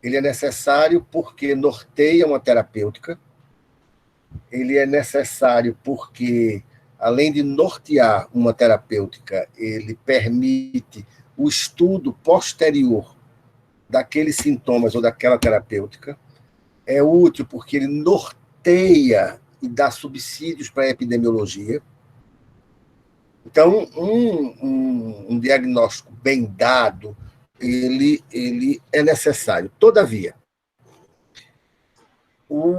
[SPEAKER 1] Ele é necessário porque norteia uma terapêutica, ele é necessário porque, além de nortear uma terapêutica, ele permite o estudo posterior daqueles sintomas ou daquela terapêutica, é útil porque ele norteia e dá subsídios para a epidemiologia. Então, um diagnóstico bem dado, ele é necessário. Todavia,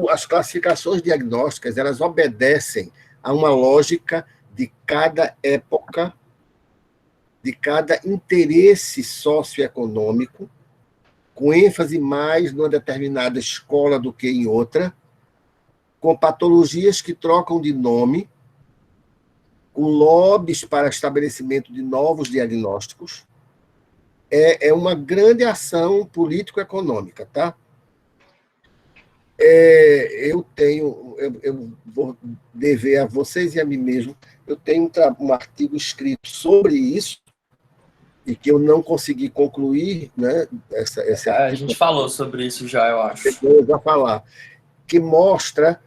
[SPEAKER 1] as classificações diagnósticas, elas obedecem a uma lógica de cada época, de cada interesse socioeconômico, com ênfase mais numa determinada escola do que em outra, com patologias que trocam de nome, com lobbies para estabelecimento de novos diagnósticos. É uma grande ação político-econômica, tá? Eu vou dever a vocês e a mim mesmo, eu tenho um artigo escrito sobre isso, e que eu não consegui concluir, né?
[SPEAKER 7] A gente falou sobre isso já, eu acho.
[SPEAKER 1] Eu vou falar, que mostra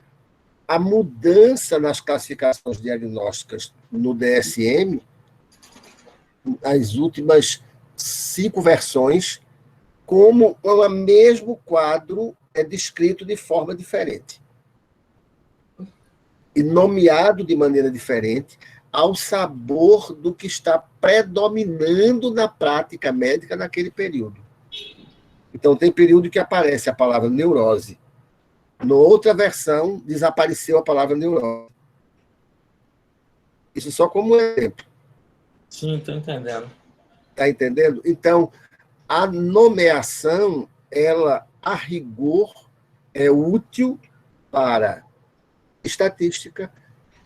[SPEAKER 1] a mudança nas classificações diagnósticas no DSM as últimas 5 versões, como o mesmo quadro é descrito de forma diferente e nomeado de maneira diferente ao sabor do que está predominando na prática médica naquele período. Então, tem período que aparece a palavra neurose. Na outra versão, desapareceu a palavra neurose. Isso só como um exemplo.
[SPEAKER 7] Sim, estou entendendo.
[SPEAKER 1] Está entendendo? Então, a nomeação, ela, a rigor, é útil para estatística,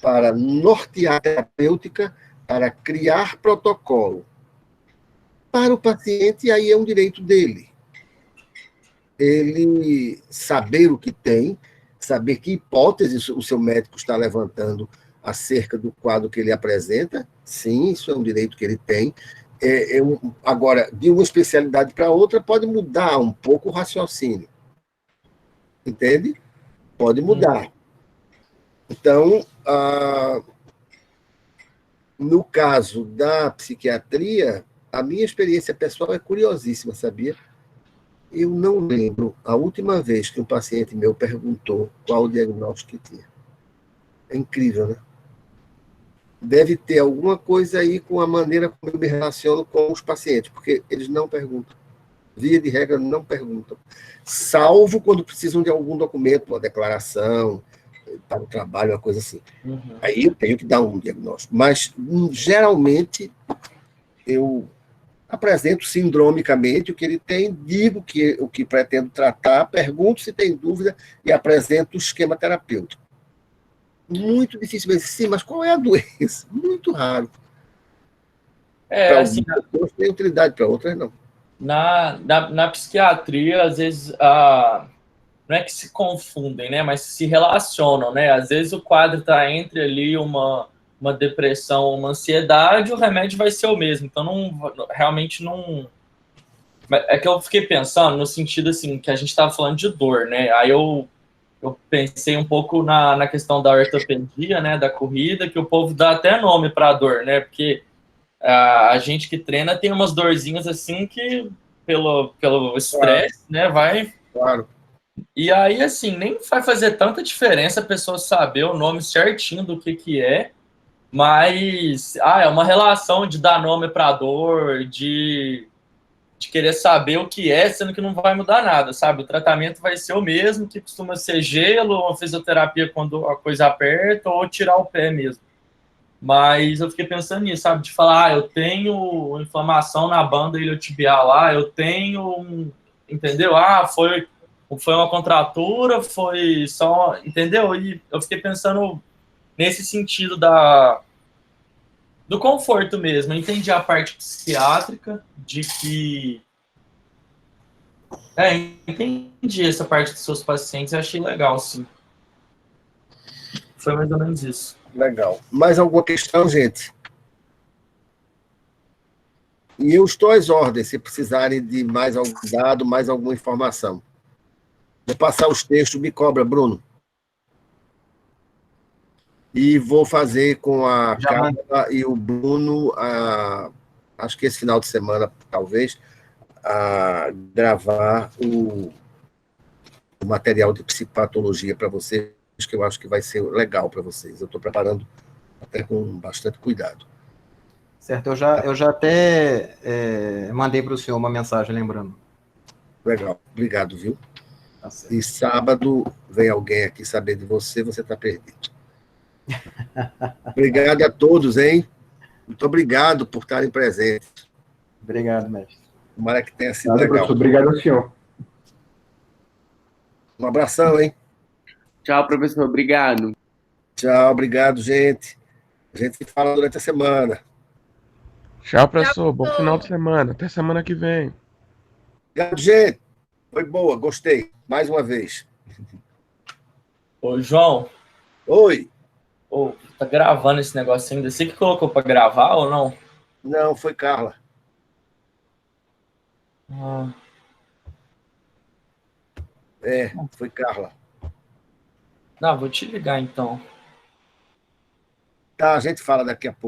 [SPEAKER 1] para nortear a terapêutica, para criar protocolo. Para o paciente, aí é um direito dele. Ele saber o que tem, saber que hipóteses o seu médico está levantando acerca do quadro que ele apresenta, sim, isso é um direito que ele tem. Agora, de uma especialidade para outra, pode mudar um pouco o raciocínio. Entende? Pode mudar. Então, no caso da psiquiatria, a minha experiência pessoal é curiosíssima, sabia? Eu não lembro a última vez que um paciente meu perguntou qual o diagnóstico que tinha. É incrível, né? Deve ter alguma coisa aí com a maneira como eu me relaciono com os pacientes, porque eles não perguntam. Via de regra, não perguntam. Salvo quando precisam de algum documento, uma declaração para o trabalho, uma coisa assim. Aí eu tenho que dar um diagnóstico. Mas, geralmente, eu apresento sindromicamente o que ele tem, digo o que pretendo tratar, pergunto se tem dúvida e apresento o esquema terapêutico. Muito difícil mesmo. Sim, mas qual é a doença? Muito raro. Para
[SPEAKER 7] Assim,
[SPEAKER 1] algumas pessoas tem utilidade, para outras não.
[SPEAKER 7] Na psiquiatria, às vezes, não é que se confundem, né, mas se relacionam, né? Às vezes o quadro está entre ali uma depressão, uma ansiedade, o remédio vai ser o mesmo. Então, realmente não... É que eu fiquei pensando no sentido, assim, que a gente estava falando de dor, né? Aí eu pensei um pouco na questão da ortopedia, né, da corrida, que o povo dá até nome para a dor, né? Porque a gente que treina tem umas dorzinhas assim que, pelo estresse, né, vai...
[SPEAKER 1] Claro.
[SPEAKER 7] E aí, assim, nem vai fazer tanta diferença a pessoa saber o nome certinho do que é, mas é uma relação de dar nome para dor, de querer saber o que é, sendo que não vai mudar nada, sabe? O tratamento vai ser o mesmo, que costuma ser gelo, ou fisioterapia quando a coisa aperta, ou tirar o pé mesmo. Mas eu fiquei pensando nisso, sabe? De falar, eu tenho inflamação na banda iliotibial lá, eu tenho entendeu? Foi uma contratura, foi só... Entendeu? E eu fiquei pensando nesse sentido do conforto mesmo. Eu entendi a parte psiquiátrica, de que... entendi essa parte dos seus pacientes, eu achei legal, sim. Foi mais ou menos isso.
[SPEAKER 1] Legal. Mais alguma questão, gente? E eu estou às ordens, se precisarem de mais algum dado, mais alguma informação. Vou passar os textos, me cobra, Bruno. E vou fazer com a Carla e o Bruno, acho que esse final de semana, talvez, gravar o material de psicopatologia para vocês, que eu acho que vai ser legal para vocês. Eu estou preparando até com bastante cuidado.
[SPEAKER 3] Certo, eu já até mandei para o senhor uma mensagem lembrando.
[SPEAKER 1] Legal, obrigado, viu?
[SPEAKER 3] Tá certo.
[SPEAKER 1] E sábado vem alguém aqui saber de você está perdido. Obrigado a todos, hein? Muito obrigado por estarem presentes.
[SPEAKER 3] Obrigado, mestre.
[SPEAKER 1] Tomara que tenha sido
[SPEAKER 5] Nada,
[SPEAKER 1] legal.
[SPEAKER 5] professor. Obrigado ao senhor.
[SPEAKER 1] Um abração, hein?
[SPEAKER 10] Tchau, professor. Obrigado.
[SPEAKER 1] Tchau, obrigado, gente. A gente se fala durante a semana.
[SPEAKER 11] Tchau, professor. Bom final de semana. Até semana que vem.
[SPEAKER 1] Obrigado, gente. Foi boa, gostei. Mais uma vez.
[SPEAKER 7] Ô, João.
[SPEAKER 1] Oi.
[SPEAKER 7] Tá gravando esse negócio ainda? Você que colocou para gravar ou não?
[SPEAKER 1] Não, foi Carla. Foi Carla.
[SPEAKER 7] Não, vou te ligar então.
[SPEAKER 1] Tá, a gente fala daqui a pouco.